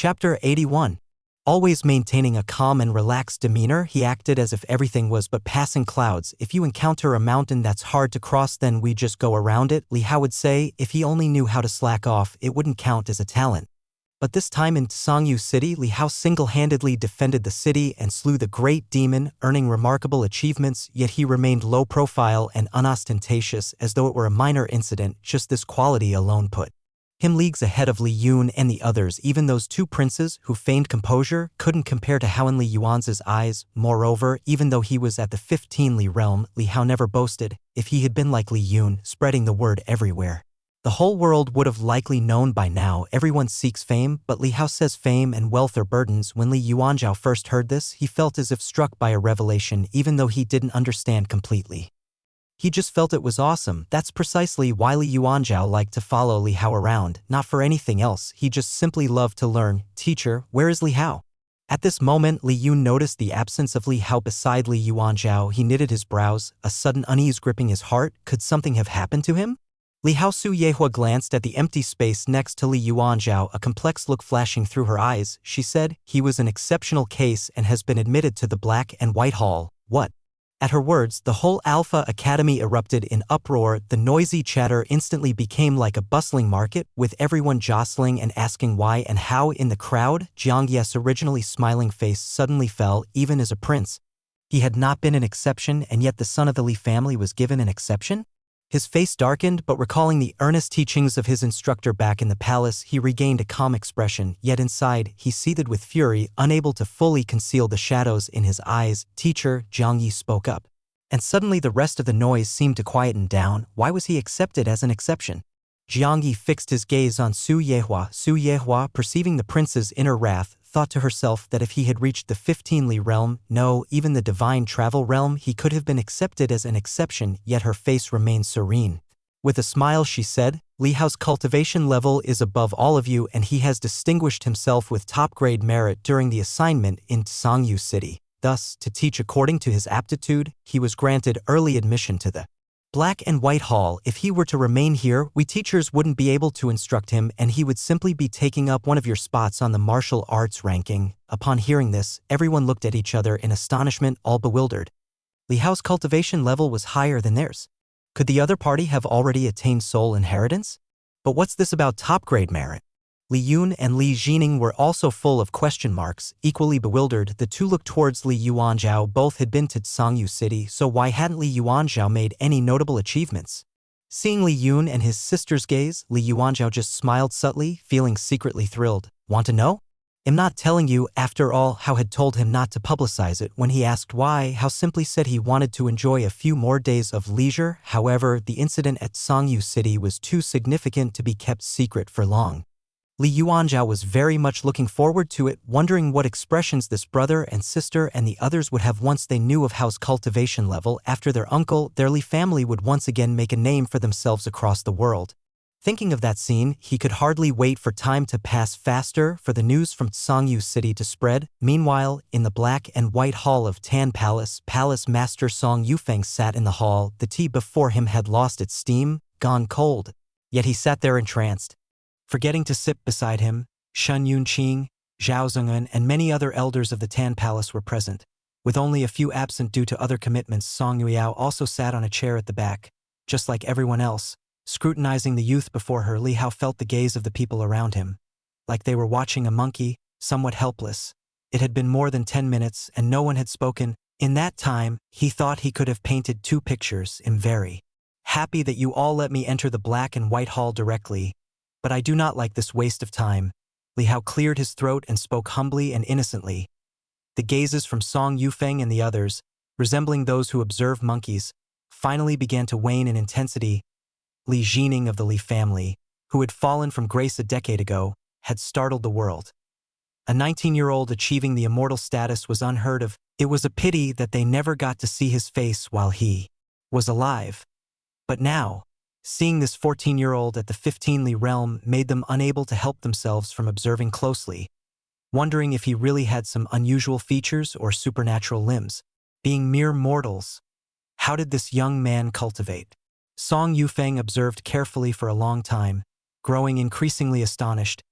Chapter 81. Always maintaining a calm and relaxed demeanor, he acted as if everything was but passing clouds. If you encounter a mountain that's hard to cross, then we just go around it, Li Hao would say. If he only knew how to slack off, it wouldn't count as a talent. But this time in Songyu City, Li Hao single-handedly defended the city and slew the great demon, earning remarkable achievements, yet he remained low-profile and unostentatious as though it were a minor incident. Just this quality alone put him leagues ahead of Li Yun and the others. Even those two princes, who feigned composure, couldn't compare to Hao in Li Yuan's eyes. Moreover, even though he was at the 15 Li realm, Li Hao never boasted. If he had been like Li Yun, spreading the word everywhere, the whole world would have likely known by now. Everyone seeks fame, but Li Hao says fame and wealth are burdens. When Li Yuanzhao first heard this, he felt as if struck by a revelation, even though he didn't understand completely. He just felt it was awesome. That's precisely why Li Yuanzhao liked to follow Li Hao around, not for anything else. He just simply loved to learn. Teacher, where is Li Hao? At this moment, Li Yun noticed the absence of Li Hao beside Li Yuanzhao. He knitted his brows, a sudden unease gripping his heart. Could something have happened to him? Li Hao Su Yehua glanced at the empty space next to Li Yuanzhao, a complex look flashing through her eyes. She said, he was an exceptional case and has been admitted to the Black and White Hall. What? At her words, the whole Alpha Academy erupted in uproar. The noisy chatter instantly became like a bustling market, with everyone jostling and asking why and how. In the crowd, Jiang Ye's originally smiling face suddenly fell. Even as a prince, he had not been an exception, and yet the son of the Li family was given an exception? His face darkened, but recalling the earnest teachings of his instructor back in the palace, he regained a calm expression, yet inside, he seethed with fury, unable to fully conceal the shadows in his eyes. Teacher, Jiang Yi spoke up. And suddenly the rest of the noise seemed to quieten down. Why was he accepted as an exception? Jiang Yi fixed his gaze on Su Yehua. Su Yehua, perceiving the prince's inner wrath, thought to herself that if he had reached the 15 Li realm, no, even the divine travel realm, he could have been accepted as an exception, yet her face remained serene. With a smile she said, Li Hao's cultivation level is above all of you, and he has distinguished himself with top-grade merit during the assignment in Songyu City. Thus, to teach according to his aptitude, he was granted early admission to the Black and White Hall. If he were to remain here, we teachers wouldn't be able to instruct him, and he would simply be taking up one of your spots on the martial arts ranking. Upon hearing this, everyone looked at each other in astonishment, all bewildered. Li Hao's cultivation level was higher than theirs. Could the other party have already attained soul inheritance? But what's this about top-grade merit? Li Yun and Li Jining were also full of question marks. Equally bewildered, the two looked towards Li Yuanzhao. Both had been to Songyu City, so why hadn't Li Yuanzhao made any notable achievements? Seeing Li Yun and his sister's gaze, Li Yuanzhao just smiled subtly, feeling secretly thrilled. Want to know? I'm not telling you. After all, Hao had told him not to publicize it. When he asked why, Hao simply said he wanted to enjoy a few more days of leisure. However, the incident at Songyu City was too significant to be kept secret for long. Li Yuanzhao was very much looking forward to it, wondering what expressions this brother and sister and the others would have once they knew of Hao's cultivation level. After their uncle, their Li family would once again make a name for themselves across the world. Thinking of that scene, he could hardly wait for time to pass faster, for the news from Songyu City to spread. Meanwhile, in the Black and White Hall of Tan Palace, Palace Master Song Yufeng sat in the hall. The tea before him had lost its steam, gone cold. Yet he sat there entranced. Forgetting to sip beside him, Shen Yunqing, Zhao Zheng'en, and many other elders of the Tan Palace were present. With only a few absent due to other commitments, Song Yueyao also sat on a chair at the back. Just like everyone else, scrutinizing the youth before her, Li Hao felt the gaze of the people around him. Like they were watching a monkey, somewhat helpless. It had been more than 10 minutes, and no one had spoken. In that time, he thought he could have painted 2 pictures. I'm very happy that you all let me enter the Black and White Hall directly. But I do not like this waste of time. Li Hao cleared his throat and spoke humbly and innocently. The gazes from Song Yufeng and the others, resembling those who observe monkeys, finally began to wane in intensity. Li Jining of the Li family, who had fallen from grace a decade ago, had startled the world. A 19-year-old achieving the immortal status was unheard of. It was a pity that they never got to see his face while he was alive. But now, seeing this 14-year-old at the 15 Li realm made them unable to help themselves from observing closely, wondering if he really had some unusual features or supernatural limbs. Being mere mortals, how did this young man cultivate? Song Yufeng observed carefully for a long time, growing increasingly astonished.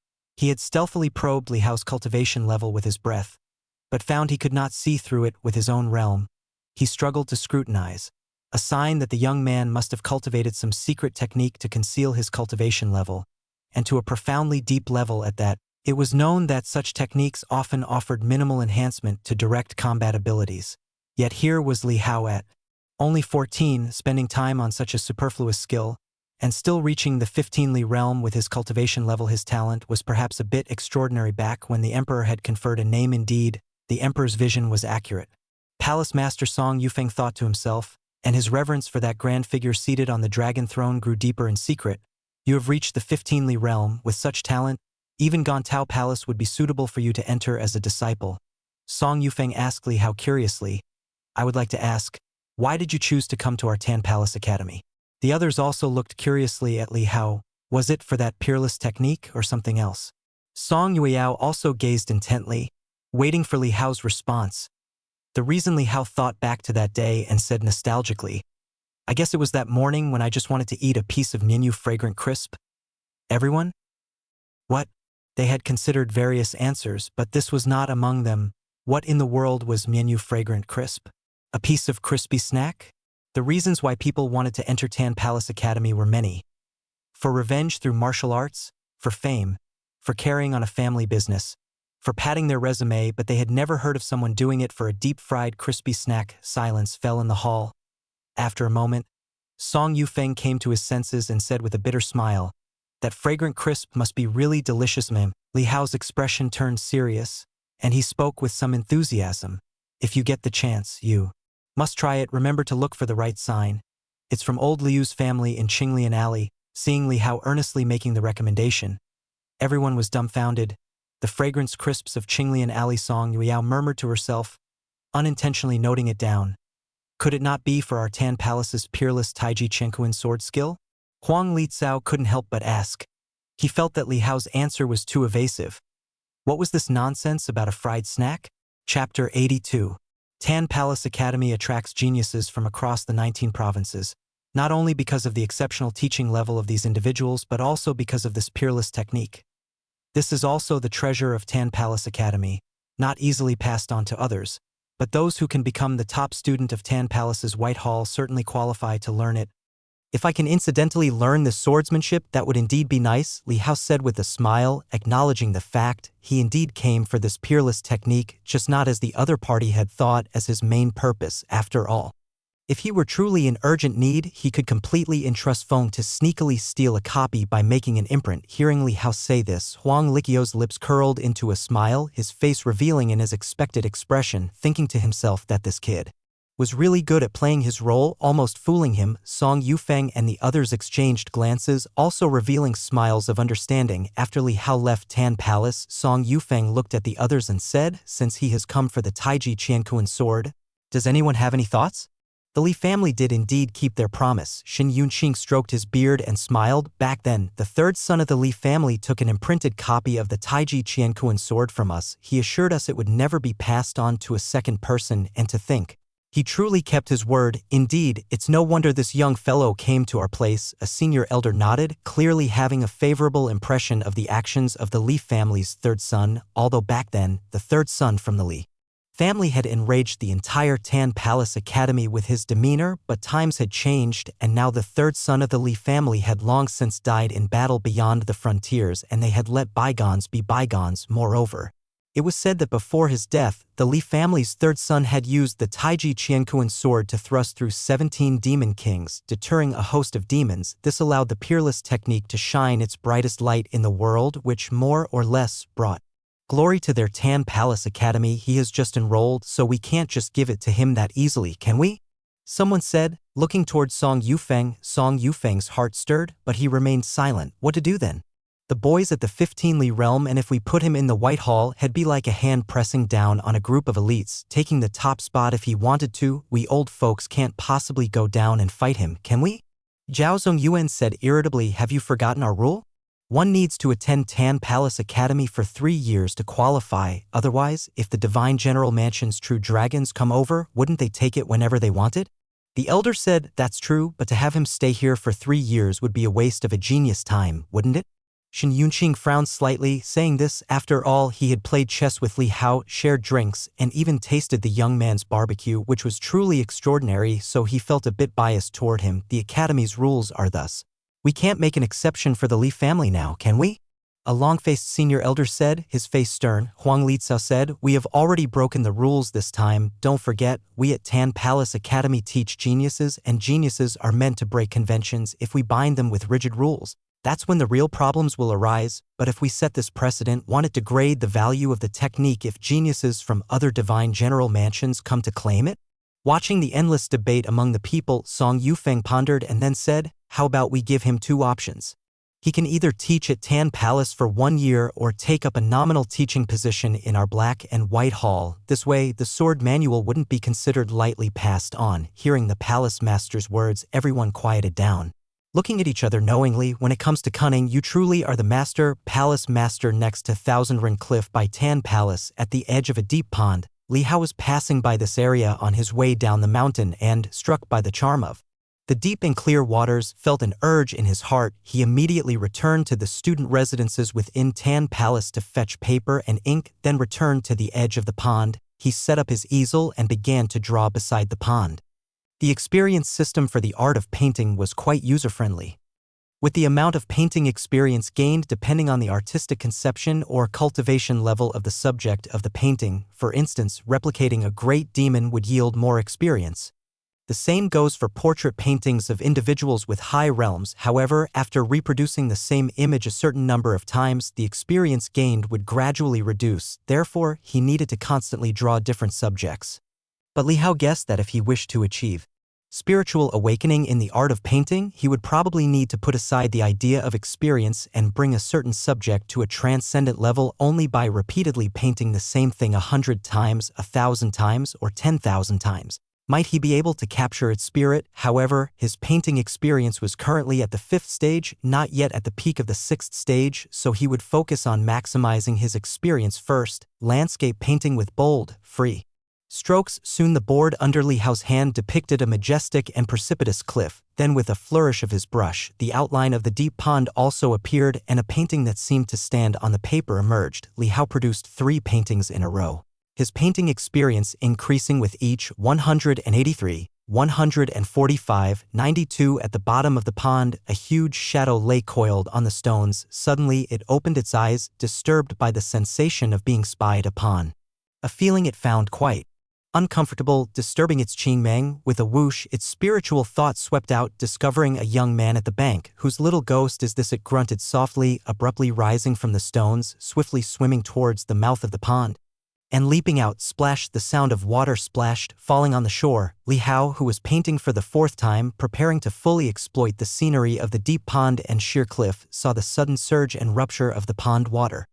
He had stealthily probed Li Hao's cultivation level with his breath, but found he could not see through it with his own realm. He struggled to scrutinize, a sign that the young man must have cultivated some secret technique to conceal his cultivation level, and to a profoundly deep level at that. It was known that such techniques often offered minimal enhancement to direct combat abilities. Yet here was Li Hao at only 14, spending time on such a superfluous skill, and still reaching the 15th realm with his cultivation level. His talent was perhaps a bit extraordinary. Back when the emperor had conferred a name. Indeed, the emperor's vision was accurate. Palace Master Song Yufeng thought to himself, and his reverence for that grand figure seated on the dragon throne grew deeper in secret. You have reached the 15th realm. With such talent, even Gontao Palace would be suitable for you to enter as a disciple. Song Yufeng asked Li Hao curiously, I would like to ask, why did you choose to come to our Tan Palace Academy? The others also looked curiously at Li Hao. Was it for that peerless technique or something else? Song Yueyao also gazed intently, waiting for Li Hao's response. The reason. Li Hao thought back to that day and said nostalgically, I guess it was that morning when I just wanted to eat a piece of Mianyu fragrant crisp. Everyone? What? They had considered various answers, but this was not among them. What in the world was Mianyu fragrant crisp? A piece of crispy snack? The reasons why people wanted to enter Tan Palace Academy were many. For revenge through martial arts, for fame, for carrying on a family business, for padding their resume, but they had never heard of someone doing it for a deep-fried crispy snack. Silence fell in the hall. After a moment, Song Yufeng came to his senses and said with a bitter smile, that fragrant crisp must be really delicious, ma'am. Li Hao's expression turned serious, and he spoke with some enthusiasm. If you get the chance, you must try it. Remember to look for the right sign. It's from old Liu's family in Qinglian Alley. Seeing Li Hao earnestly making the recommendation, everyone was dumbfounded. The fragrance crisps of Qinglian Alley. Song Yueyao murmured to herself, unintentionally noting it down. Could it not be for our Tan Palace's peerless Taiji Qiankuan sword skill? Huang Lizao couldn't help but ask. He felt that Li Hao's answer was too evasive. What was this nonsense about a fried snack? Chapter 82. Tan Palace Academy attracts geniuses from across the 19 provinces, not only because of the exceptional teaching level of these individuals but also because of this peerless technique. This is also the treasure of Tan Palace Academy, not easily passed on to others, but those who can become the top student of Tan Palace's White Hall certainly qualify to learn it. If I can incidentally learn this swordsmanship, that would indeed be nice, Li Hao said with a smile, acknowledging the fact he indeed came for this peerless technique, just not as the other party had thought as his main purpose. After all, if he were truly in urgent need, he could completely entrust Feng to sneakily steal a copy by making an imprint. Hearing Li Hao say this, Huang Liqiu's lips curled into a smile, his face revealing in his expected expression, thinking to himself that this kid was really good at playing his role, almost fooling him. Song Yufeng and the others exchanged glances, also revealing smiles of understanding. After Li Hao left Tan Palace, Song Yufeng looked at the others and said, since he has come for the Taiji Qiankuan sword, does anyone have any thoughts? The Li family did indeed keep their promise. Xin Yunqing stroked his beard and smiled. Back then, the third son of the Li family took an imprinted copy of the Taiji Qiankuan sword from us. He assured us it would never be passed on to a second person, and to think, he truly kept his word. Indeed, it's no wonder this young fellow came to our place. A senior elder nodded, clearly having a favorable impression of the actions of the Li family's third son, although back then, the third son from the Li family had enraged the entire Tan Palace Academy with his demeanor, but times had changed, and now the third son of the Li family had long since died in battle beyond the frontiers, and they had let bygones be bygones. Moreover, it was said that before his death, the Li family's third son had used the Taiji Qiankuan sword to thrust through 17 demon kings, deterring a host of demons. This allowed the peerless technique to shine its brightest light in the world, which more or less brought glory to their Tan Palace Academy. He has just enrolled, so we can't just give it to him that easily, can we? Someone said, looking toward Song Yufeng. Song Yufeng's heart stirred, but he remained silent. What to do then? The boy's at the 15th realm, and if we put him in the White Hall, it'd be like a hand pressing down on a group of elites, taking the top spot if he wanted to. We old folks can't possibly go down and fight him, can we? Zhao Zongyuan said irritably, have you forgotten our rule? One needs to attend Tan Palace Academy for 3 years to qualify. Otherwise, if the Divine General Mansion's true dragons come over, wouldn't they take it whenever they wanted? The elder said, that's true, but to have him stay here for 3 years would be a waste of a genius time, wouldn't it? Shen Yunqing frowned slightly, saying this, after all, he had played chess with Li Hao, shared drinks, and even tasted the young man's barbecue, which was truly extraordinary, so he felt a bit biased toward him. The Academy's rules are thus. We can't make an exception for the Li family now, can we? A long-faced senior elder said, his face stern. Huang Lizao said, we have already broken the rules this time. Don't forget, we at Tan Palace Academy teach geniuses, and geniuses are meant to break conventions. If we bind them with rigid rules, that's when the real problems will arise. But if we set this precedent, won't it degrade the value of the technique if geniuses from other divine general mansions come to claim it? Watching the endless debate among the people, Song Yufeng pondered and then said, how about we give him two options? He can either teach at Tan Palace for 1 year or take up a nominal teaching position in our Black and White Hall. This way, the sword manual wouldn't be considered lightly passed on. Hearing the palace master's words, everyone quieted down. Looking at each other knowingly, when it comes to cunning, you truly are the master. Palace master next to Thousand Ring Cliff by Tan Palace, at the edge of a deep pond. Li Hao was passing by this area on his way down the mountain and, struck by the charm of the deep and clear waters, felt an urge in his heart. He immediately returned to the student residences within Tan Palace to fetch paper and ink, then returned to the edge of the pond. He set up his easel and began to draw beside the pond. The experience system for the art of painting was quite user-friendly. With the amount of painting experience gained depending on the artistic conception or cultivation level of the subject of the painting, for instance, replicating a great demon would yield more experience. The same goes for portrait paintings of individuals with high realms. However, after reproducing the same image a certain number of times, the experience gained would gradually reduce. Therefore, he needed to constantly draw different subjects. But Li Hao guessed that if he wished to achieve spiritual awakening in the art of painting, he would probably need to put aside the idea of experience and bring a certain subject to a transcendent level only by repeatedly painting the same thing 100 times, 1,000 times, or 10,000 times. Might he be able to capture its spirit? However, his painting experience was currently at the 5th stage, not yet at the peak of the 6th stage, so he would focus on maximizing his experience first. Landscape painting with bold, free strokes. Soon the board under Li Hao's hand depicted a majestic and precipitous cliff. Then with a flourish of his brush, the outline of the deep pond also appeared and a painting that seemed to stand on the paper emerged. Li Hao produced 3 paintings in a row. His painting experience increasing with each. 183, 145, 92. At the bottom of the pond, a huge shadow lay coiled on the stones. Suddenly it opened its eyes, disturbed by the sensation of being spied upon. A feeling it found quite uncomfortable, disturbing its qingmeng. With a whoosh, its spiritual thought swept out, discovering a young man at the bank. Whose little ghost is this? It grunted softly, abruptly rising from the stones, swiftly swimming towards the mouth of the pond. And leaping out, splashed. The sound of water splashed, falling on the shore. Li Hao, who was painting for the 4th time, preparing to fully exploit the scenery of the deep pond and sheer cliff, saw the sudden surge and rupture of the pond water,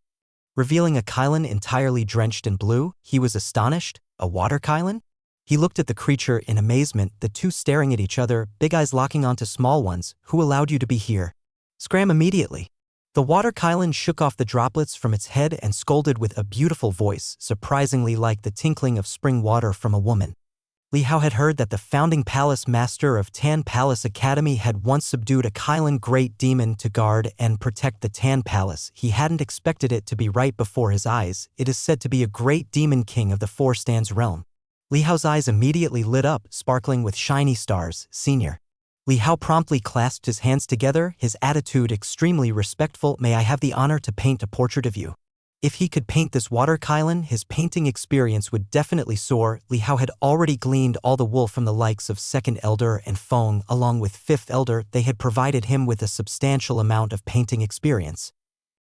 revealing a Kylan entirely drenched in blue. He was astonished. A water Kylan? He looked at the creature in amazement, the two staring at each other, big eyes locking onto small ones. Who allowed you to be here? Scram immediately. The water Kylan shook off the droplets from its head and scolded with a beautiful voice, surprisingly like the tinkling of spring water from a woman. Li Hao had heard that the founding palace master of Tan Palace Academy had once subdued a Kylan great demon to guard and protect the Tan Palace. He hadn't expected it to be right before his eyes. It is said to be a great demon king of the 4 Stands realm. Li Hao's eyes immediately lit up, sparkling with shiny stars. Senior. Li Hao promptly clasped his hands together, his attitude extremely respectful. May I have the honor to paint a portrait of you? If he could paint this water Kylan, his painting experience would definitely soar. Li Hao had already gleaned all the wool from the likes of 2nd Elder and Feng, along with 5th Elder. They had provided him with a substantial amount of painting experience.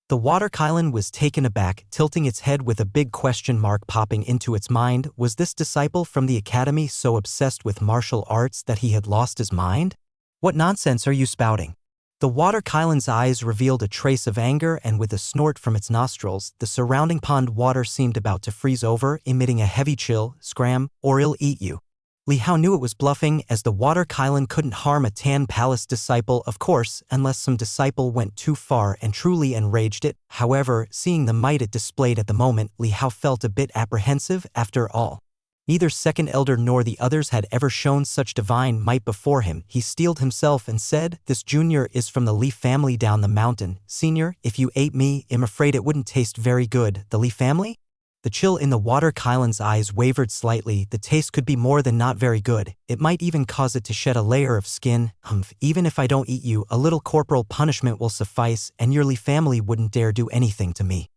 The water Kylan was taken aback, tilting its head with a big question mark popping into its mind. Was this disciple from the academy so obsessed with martial arts that he had lost his mind? What nonsense are you spouting? The water Kylan's eyes revealed a trace of anger, and with a snort from its nostrils, the surrounding pond water seemed about to freeze over, emitting a heavy chill. Scram, or I'll eat you. Li Hao knew it was bluffing, as the water Kylan couldn't harm a Tan Palace disciple, of course, unless some disciple went too far and truly enraged it. However, seeing the might it displayed at the moment, Li Hao felt a bit apprehensive. After all, Neither second elder nor the others had ever shown such divine might before him. He steeled himself and said, "This junior is from the Lee family down the mountain. Senior, if you ate me, I'm afraid it wouldn't taste very good." "The Lee family?" The chill in the water Kylan's eyes wavered slightly. The taste could be more than not very good. It might even cause it to shed a layer of skin. Even if I don't eat you, a little corporal punishment will suffice, and your Lee family wouldn't dare do anything to me.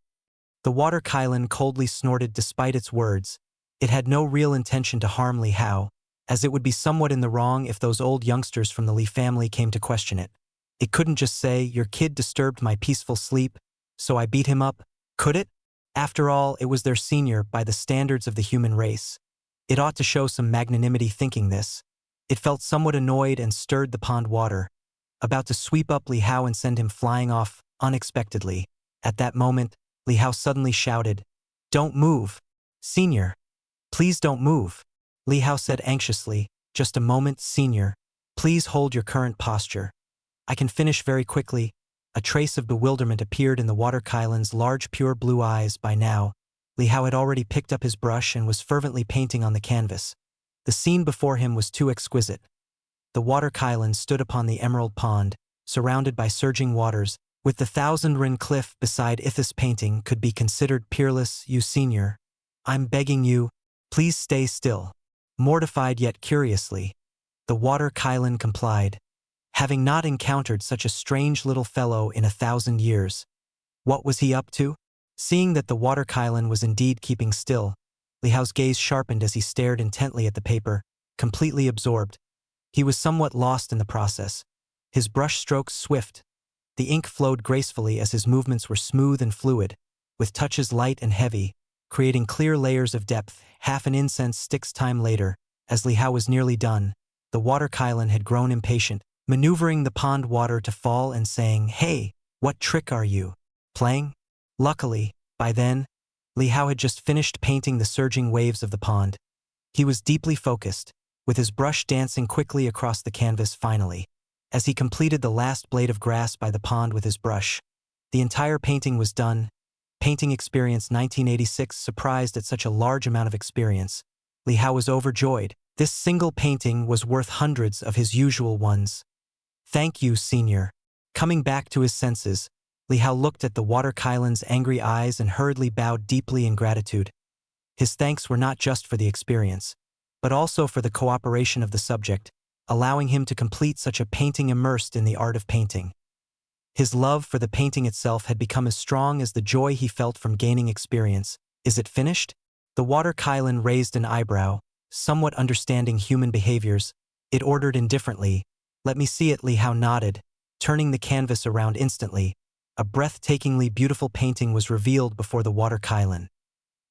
The water Kylan coldly snorted despite its words. It had no real intention to harm Li Hao, as it would be somewhat in the wrong if those old youngsters from the Li family came to question it. It couldn't just say, "Your kid disturbed my peaceful sleep, so I beat him up," could it? After all, it was their senior by the standards of the human race. It ought to show some magnanimity thinking this. It felt somewhat annoyed and stirred the pond water, about to sweep up Li Hao and send him flying off unexpectedly. At that moment, Li Hao suddenly shouted, "Don't move, Senior. Please don't move." Li Hao said anxiously, "Just a moment, Senior. Please hold your current posture. I can finish very quickly." A trace of bewilderment appeared in the water Kylan's large pure blue eyes. By now, Li Hao had already picked up his brush and was fervently painting on the canvas. The scene before him was too exquisite. The water Kylan stood upon the emerald pond, surrounded by surging waters, with the thousand-rin cliff beside Ithis painting could be considered peerless. "You Senior, I'm begging you, please stay still." Mortified yet curiously, the water Kylan complied, having not encountered such a strange little fellow in 1,000 years. What was he up to? Seeing that the water Kylan was indeed keeping still, Li Hao's gaze sharpened as he stared intently at the paper, completely absorbed. He was somewhat lost in the process. His brush strokes swift. The ink flowed gracefully as his movements were smooth and fluid, with touches light and heavy, creating clear layers of depth. Half an incense stick's time later, as Li Hao was nearly done, the water Kylan had grown impatient, maneuvering the pond water to fall and saying, "Hey, what trick are you playing?" Luckily, by then, Li Hao had just finished painting the surging waves of the pond. He was deeply focused, with his brush dancing quickly across the canvas. Finally, as he completed the last blade of grass by the pond with his brush, the entire painting was done. Painting experience 1986. Surprised at such a large amount of experience, Li Hao was overjoyed. This single painting was worth hundreds of his usual ones. "Thank you, Senior." Coming back to his senses, Li Hao looked at the water Kylan's angry eyes and hurriedly bowed deeply in gratitude. His thanks were not just for the experience, but also for the cooperation of the subject, allowing him to complete such a painting immersed in the art of painting. His love for the painting itself had become as strong as the joy he felt from gaining experience. "Is it finished?" The water Kylan raised an eyebrow, somewhat understanding human behaviors. It ordered indifferently, "Let me see it." Li Hao nodded, turning the canvas around instantly. A breathtakingly beautiful painting was revealed before the water Kylan.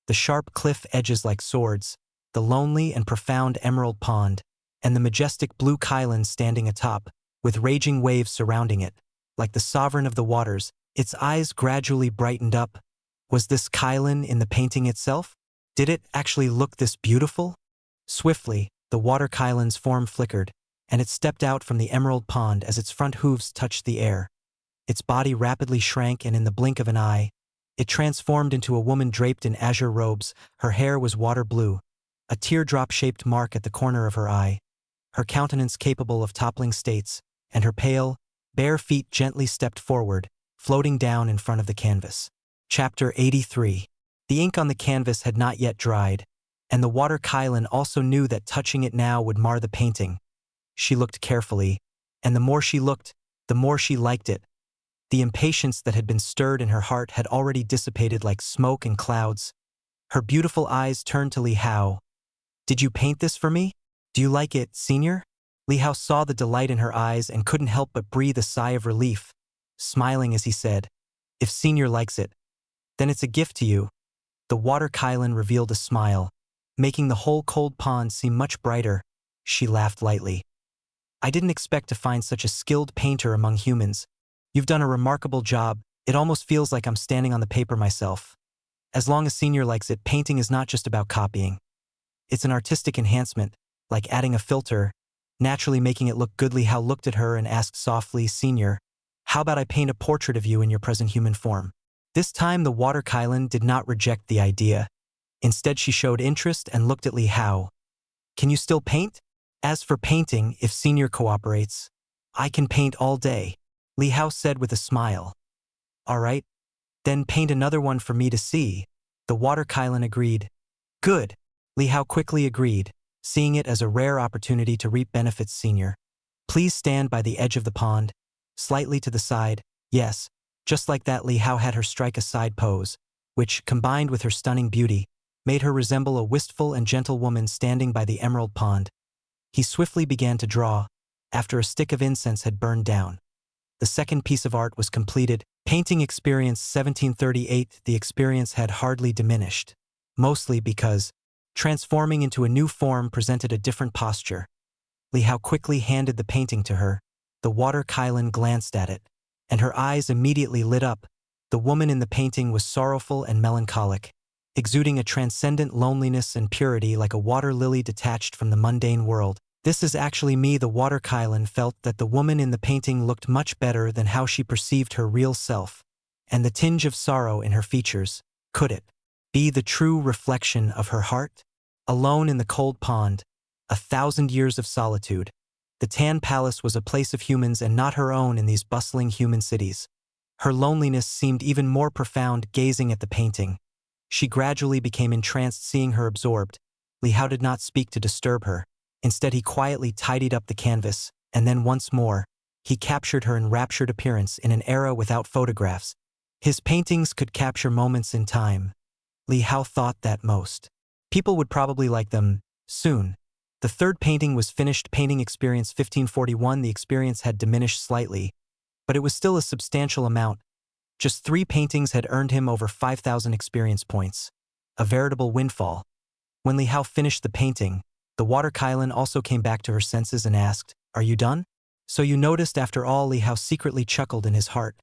The sharp cliff edges like swords, the lonely and profound emerald pond, and the majestic blue Kylan standing atop, with raging waves surrounding it. Like the sovereign of the waters, its eyes gradually brightened up. Was this Kylan in the painting itself? Did it actually look this beautiful? Swiftly, the water Kylan's form flickered, and it stepped out from the emerald pond as its front hooves touched the air. Its body rapidly shrank, and in the blink of an eye, it transformed into a woman draped in azure robes. Her hair was water blue, a teardrop-shaped mark at the corner of her eye, her countenance capable of toppling states, and her pale, bare feet gently stepped forward, floating down in front of the canvas. Chapter 83. The ink on the canvas had not yet dried, and the water Kylan also knew that touching it now would mar the painting. She looked carefully, and the more she looked, the more she liked it. The impatience that had been stirred in her heart had already dissipated like smoke and clouds. Her beautiful eyes turned to Li Hao. "Did you paint this for me? Do you like it, Senior?" Li Hao saw the delight in her eyes and couldn't help but breathe a sigh of relief, smiling as he said, "If Senior likes it, then it's a gift to you." The water Kylan revealed a smile, making the whole cold pond seem much brighter. She laughed lightly. "I didn't expect to find such a skilled painter among humans. You've done a remarkable job. It almost feels like I'm standing on the paper myself. As long as Senior likes it, painting is not just about copying. It's an artistic enhancement, like adding a filter, naturally making it look good." Li Hao looked at her and asked softly, "Senior, how about I paint a portrait of you in your present human form?" This time the water Kylan did not reject the idea. Instead, she showed interest and looked at Li Hao. Can you still paint? As for painting, if Senior cooperates, I can paint all day, Li Hao said with a smile. All right, then paint another one for me to see, the water Kylan agreed. Good, Li Hao quickly agreed, seeing it as a rare opportunity to reap benefits. Senior, please stand by the edge of the pond, slightly to the side. Yes, just like that. Li Hao had her strike a side pose, which, combined with her stunning beauty, made her resemble a wistful and gentle woman standing by the emerald pond. He swiftly began to draw, after a stick of incense had burned down. The second piece of art was completed. Painting experience 1738. The experience had hardly diminished, mostly because transforming into a new form presented a different posture. Li Hao quickly handed the painting to her. The water Kylan glanced at it, and her eyes immediately lit up. The woman in the painting was sorrowful and melancholic, exuding a transcendent loneliness and purity like a water lily detached from the mundane world. This is actually me. The water Kylan felt that the woman in the painting looked much better than how she perceived her real self, and the tinge of sorrow in her features. Could it be the true reflection of her heart? Alone in the cold pond, 1,000 years of solitude. The Tan Palace was a place of humans and not her own in these bustling human cities. Her loneliness seemed even more profound gazing at the painting. She gradually became entranced seeing her absorbed. Li Hao did not speak to disturb her. Instead, he quietly tidied up the canvas, and then once more, he captured her enraptured appearance in an era without photographs. His paintings could capture moments in time. Li Hao thought that most people would probably like them soon. The third painting was finished. Painting experience 1541. The experience had diminished slightly, but it was still a substantial amount. Just 3 paintings had earned him over 5,000 experience points. A veritable windfall. When Li Hao finished the painting, the water Kylan also came back to her senses and asked, "Are you done?" So you noticed after all. Li Hao secretly chuckled in his heart.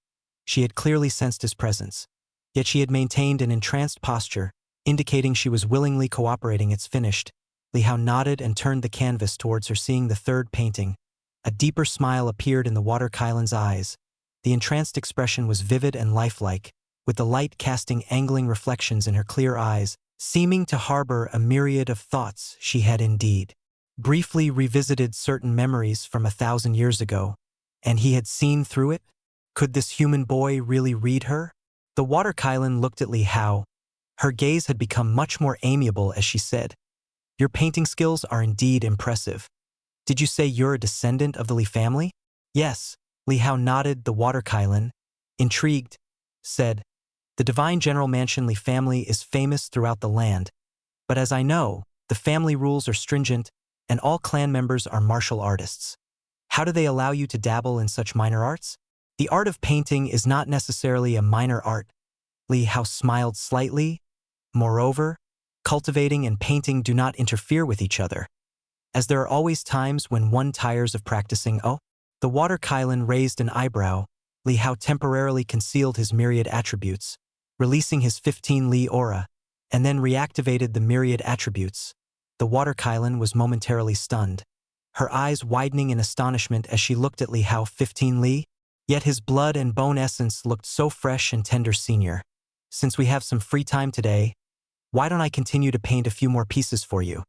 She had clearly sensed his presence, yet she had maintained an entranced posture, indicating she was willingly cooperating. It's finished. Li Hao nodded and turned the canvas towards her. Seeing the third painting, a deeper smile appeared in the water Kylan's eyes. The entranced expression was vivid and lifelike, with the light casting angling reflections in her clear eyes, seeming to harbor a myriad of thoughts. She had indeed briefly revisited certain memories from 1,000 years ago, and he had seen through it. Could this human boy really read her? The water Kylan looked at Li Hao. Her gaze had become much more amiable as she said, "Your painting skills are indeed impressive. Did you say you're a descendant of the Li family?" "Yes," Li Hao nodded. The water Kylan, intrigued, said, "The divine general mansion Li family is famous throughout the land, but as I know, the family rules are stringent and all clan members are martial artists. How do they allow you to dabble in such minor arts?" "The art of painting is not necessarily a minor art." Li Hao smiled slightly. "Moreover, cultivating and painting do not interfere with each other, as there are always times when one tires of practicing." "Oh?" The water Kylan raised an eyebrow. Li Hao temporarily concealed his myriad attributes, releasing his 15 Li aura, and then reactivated the myriad attributes. The water Kylan was momentarily stunned, her eyes widening in astonishment as she looked at Li Hao. 15 Li? Yet his blood and bone essence looked so fresh and tender. "Senior, since we have some free time today, why don't I continue to paint a few more pieces for you?"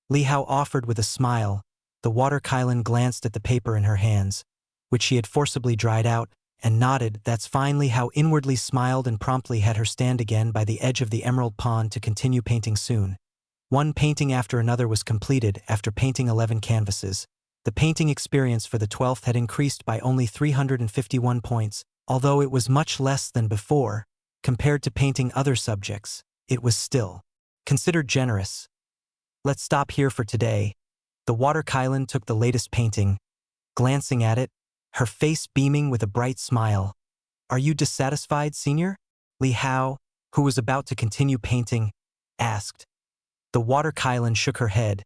Li Hao offered with a smile. The water Kylan glanced at the paper in her hands, which she had forcibly dried out, and nodded. "That's fine." Li Hao inwardly smiled and promptly had her stand again by the edge of the emerald pond to continue painting. Soon, one painting after another was completed. After painting 11 canvases, the painting experience for the 12th had increased by only 351 points. Although it was much less than before, compared to painting other subjects, it was still considered generous. "Let's stop here for today." The water Kylan took the latest painting, glancing at it, her face beaming with a bright smile. "Are you dissatisfied, Senior?" Li Hao, who was about to continue painting, asked. The water Kylan shook her head.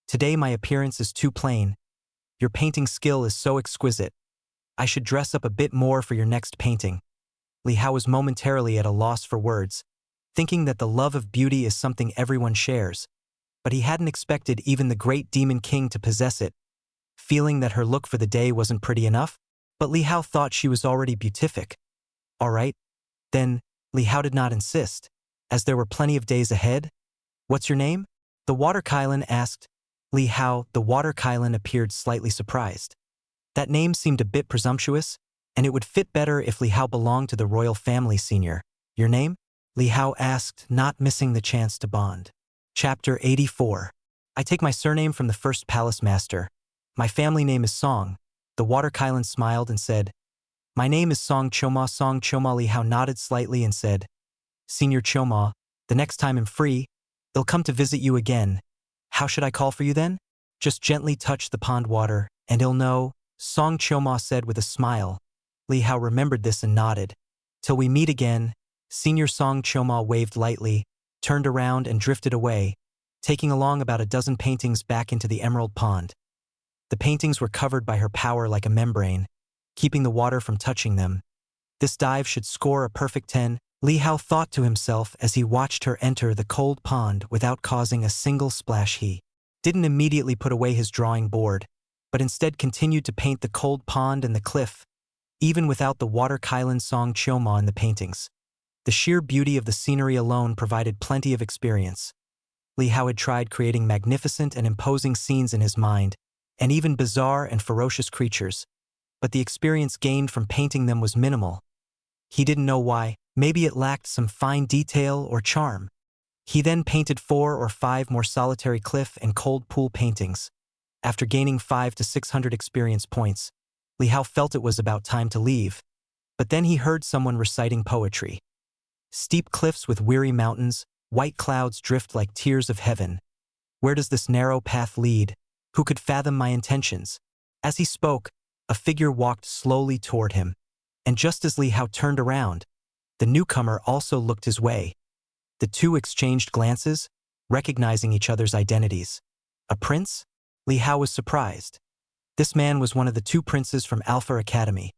"Today my appearance is too plain. Your painting skill is so exquisite. I should dress up a bit more for your next painting." Li Hao was momentarily at a loss for words, thinking that the love of beauty is something everyone shares, but he hadn't expected even the great demon king to possess it. Feeling that her look for the day wasn't pretty enough, but Li Hao thought she was already beatific. "All right, then," Li Hao did not insist, as there were plenty of days ahead. What's your name? The water Kylan asked. Li Hao, the water Kylan, appeared slightly surprised. That name seemed a bit presumptuous, and it would fit better if Li Hao belonged to the royal family. Senior. Your name? Li Hao asked, not missing the chance to bond. Chapter 84. I take my surname from the first palace master. My family name is Song. The water Kylan smiled and said, My name is Song Choma. Song Choma. Li Hao nodded slightly and said, Senior Choma, the next time I'm free, I'll come to visit you again. How should I call for you then? Just gently touch the pond water, and he'll know, Song Choma said with a smile. Li Hao remembered this and nodded. Till we meet again. Senior Song Choma waved lightly, turned around and drifted away, taking along about a dozen paintings back into the emerald pond. The paintings were covered by her power like a membrane, keeping the water from touching them. This dive should score a perfect 10, Li Hao thought to himself as he watched her enter the cold pond without causing a single splash. He didn't immediately put away his drawing board, but instead continued to paint the cold pond and the cliff, even without the water Kylan Song Choma in the paintings. The sheer beauty of the scenery alone provided plenty of experience. Li Hao had tried creating magnificent and imposing scenes in his mind, and even bizarre and ferocious creatures, but the experience gained from painting them was minimal. He didn't know why. Maybe it lacked some fine detail or charm. He then painted 4 or 5 more solitary cliff and cold pool paintings. After gaining 500 to 600 experience points, Li Hao felt it was about time to leave, but then he heard someone reciting poetry. Steep cliffs with weary mountains, white clouds drift like tears of heaven. Where does this narrow path lead? Who could fathom my intentions? As he spoke, a figure walked slowly toward him, and just as Li Hao turned around, the newcomer also looked his way. The two exchanged glances, recognizing each other's identities. A prince? Li Hao was surprised. This man was one of the 2 princes from Alpha Academy,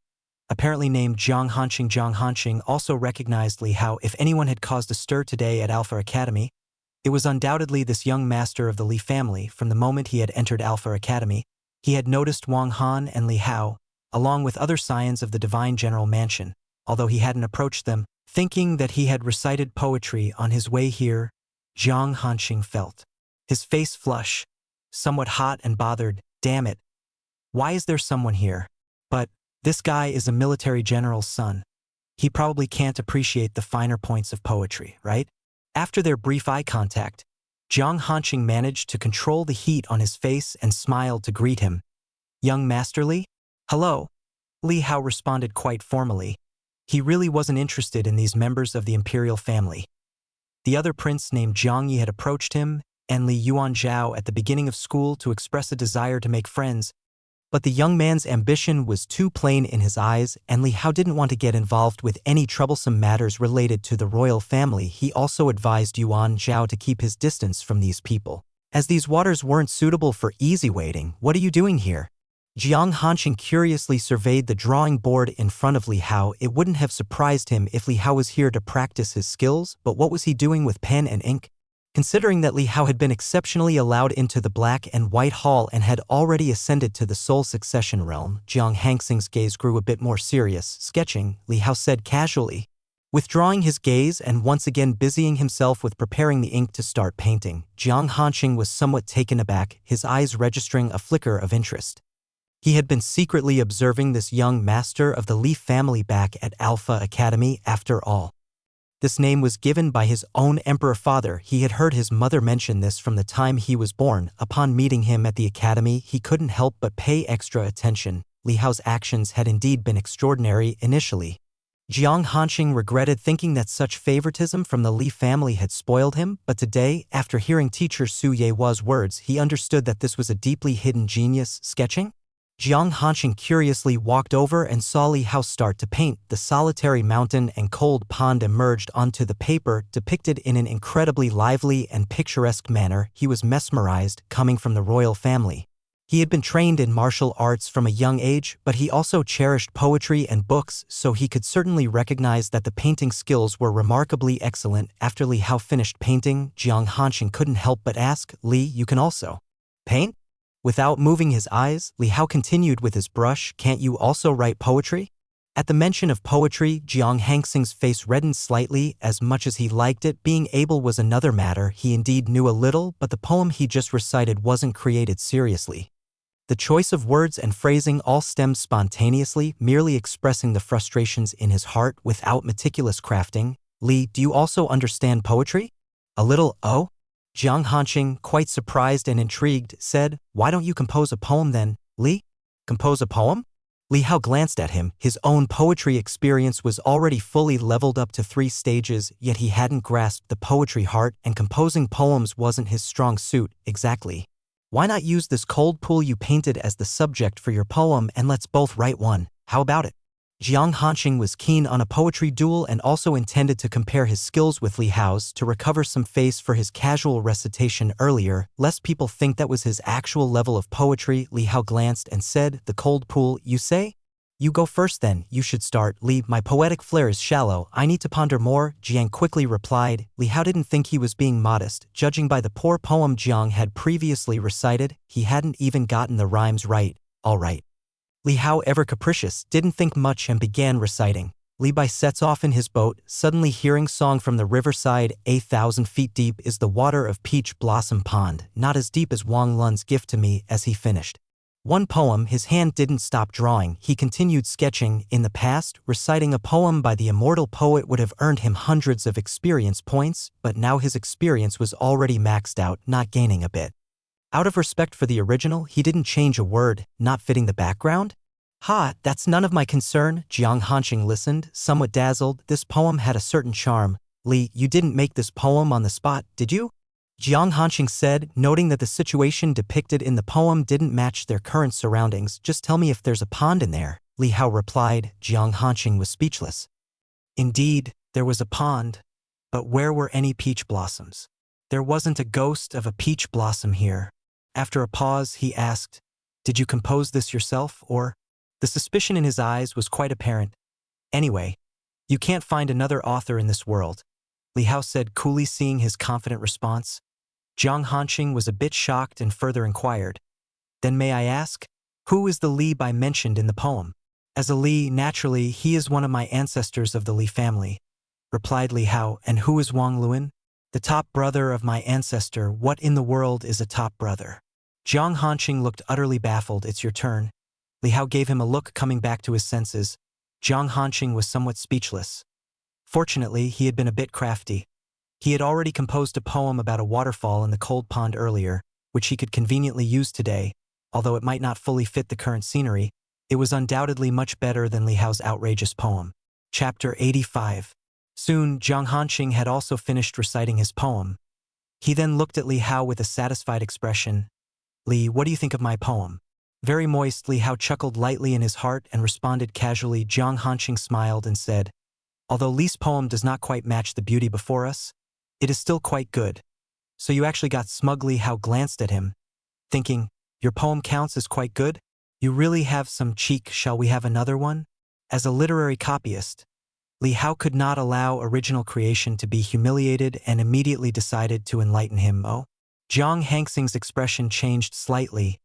apparently named Jiang Hanqing. Jiang Hanqing also recognized Li Hao. If anyone had caused a stir today at Alpha Academy, it was undoubtedly this young master of the Li family. From the moment he had entered Alpha Academy, he had noticed Wang Han and Li Hao, along with other scions of the Divine General Mansion, although he hadn't approached them. Thinking that he had recited poetry on his way here, Jiang Hanqing felt his face flush, somewhat hot and bothered. Damn it. Why is there someone here? But this guy is a military general's son. He probably can't appreciate the finer points of poetry, right? After their brief eye contact, Jiang Hanqing managed to control the heat on his face and smiled to greet him. Young Master Li? Hello. Li Hao responded quite formally. He really wasn't interested in these members of the imperial family. The other prince named Jiang Yi had approached him and Li Yuanzhao at the beginning of school to express a desire to make friends, but the young man's ambition was too plain in his eyes, and Li Hao didn't want to get involved with any troublesome matters related to the royal family. He also advised Yuan Zhao to keep his distance from these people, as these waters weren't suitable for easy wading. What are you doing here? Jiang Hanqing curiously surveyed the drawing board in front of Li Hao. It wouldn't have surprised him if Li Hao was here to practice his skills, but what was he doing with pen and ink? Considering that Li Hao had been exceptionally allowed into the Black and White Hall and had already ascended to the sole succession realm, Jiang Hanqing's gaze grew a bit more serious. Sketching, Li Hao said casually, withdrawing his gaze and once again busying himself with preparing the ink to start painting. Jiang Hanqing was somewhat taken aback, his eyes registering a flicker of interest. He had been secretly observing this young master of the Li family back at Alpha Academy. After all, this name was given by his own emperor father. He had heard his mother mention this from the time he was born. Upon meeting him at the academy, he couldn't help but pay extra attention. Li Hao's actions had indeed been extraordinary initially. Jiang Hanqing regretted thinking that such favoritism from the Li family had spoiled him, but today, after hearing teacher Su Yehua's words, he understood that this was a deeply hidden genius. Sketching? Jiang Hanqing curiously walked over and saw Li Hao start to paint. The solitary mountain and cold pond emerged onto the paper, depicted in an incredibly lively and picturesque manner. He was mesmerized, coming from the royal family. He had been trained in martial arts from a young age, but he also cherished poetry and books, so he could certainly recognize that the painting skills were remarkably excellent. After Li Hao finished painting, Jiang Hanqing couldn't help but ask, Li, you can also paint? Without moving his eyes, Li Hao continued with his brush, can't you also write poetry? At the mention of poetry, Jiang Hangsing's face reddened slightly. As much as he liked it, being able was another matter. He indeed knew a little, but the poem he just recited wasn't created seriously. The choice of words and phrasing all stemmed spontaneously, merely expressing the frustrations in his heart without meticulous crafting. Li, do you also understand poetry? A little, oh? Jiang Hanqing, quite surprised and intrigued, said, why don't you compose a poem then, Li? Compose a poem? Li Hao glanced at him. His own poetry experience was already fully leveled up to 3 stages, yet he hadn't grasped the poetry heart, and composing poems wasn't his strong suit, exactly. Why not use this cold pool you painted as the subject for your poem and let's both write one? How about it? Jiang Hanqing was keen on a poetry duel and also intended to compare his skills with Li Hao's to recover some face for his casual recitation earlier, lest people think that was his actual level of poetry. Li Hao glanced and said, the cold pool, you say? You go first then, you should start, Li. My poetic flair is shallow, I need to ponder more, Jiang quickly replied. Li Hao didn't think he was being modest. Judging by the poor poem Jiang had previously recited, he hadn't even gotten the rhymes right. All right. Li Hao, ever capricious, didn't think much and began reciting. Li Bai sets off in his boat, suddenly hearing song from the riverside. 1,000 feet deep is the water of Peach Blossom Pond, not as deep as Wang Lun's gift to me. As he finished one poem, his hand didn't stop drawing. He continued sketching. In the past, reciting a poem by the immortal poet would have earned him hundreds of experience points, but now his experience was already maxed out, not gaining a bit. Out of respect for the original, he didn't change a word, not fitting the background? Ha, that's none of my concern. Jiang Hanqing listened, somewhat dazzled. This poem had a certain charm. Li, you didn't make this poem on the spot, did you? Jiang Hanqing said, noting that the situation depicted in the poem didn't match their current surroundings. Just tell me if there's a pond in there. Li Hao replied. Jiang Hanqing was speechless. Indeed, there was a pond, but where were any peach blossoms? There wasn't a ghost of a peach blossom here. After a pause, he asked, did you compose this yourself, or? The suspicion in his eyes was quite apparent. Anyway, you can't find another author in this world, Li Hao said coolly, seeing his confident response. Jiang Hanqing was a bit shocked and further inquired, then may I ask, who is the Li Bai mentioned in the poem? As a Li, naturally, he is one of my ancestors of the Li family, replied Li Hao. And who is Wang Luan? The top brother of my ancestor. What in the world is a top brother? Jiang Hanqing looked utterly baffled. It's your turn. Li Hao gave him a look, coming back to his senses. Jiang Hanqing was somewhat speechless. Fortunately, he had been a bit crafty. He had already composed a poem about a waterfall in the cold pond earlier, which he could conveniently use today. Although it might not fully fit the current scenery, it was undoubtedly much better than Li Hao's outrageous poem. Chapter 85. Soon, Jiang Hanqing had also finished reciting his poem. He then looked at Li Hao with a satisfied expression. Li, what do you think of my poem? Very moist, Li Hao chuckled lightly in his heart and responded casually. Jiang Hanqing smiled and said, although Li's poem does not quite match the beauty before us, it is still quite good. So you actually got smug. Li Hao glanced at him, thinking, your poem counts as quite good? You really have some cheek. Shall we have another one? As a literary copyist, Li Hao could not allow original creation to be humiliated and immediately decided to enlighten him. Oh? Jiang Hanqing's expression changed slightly,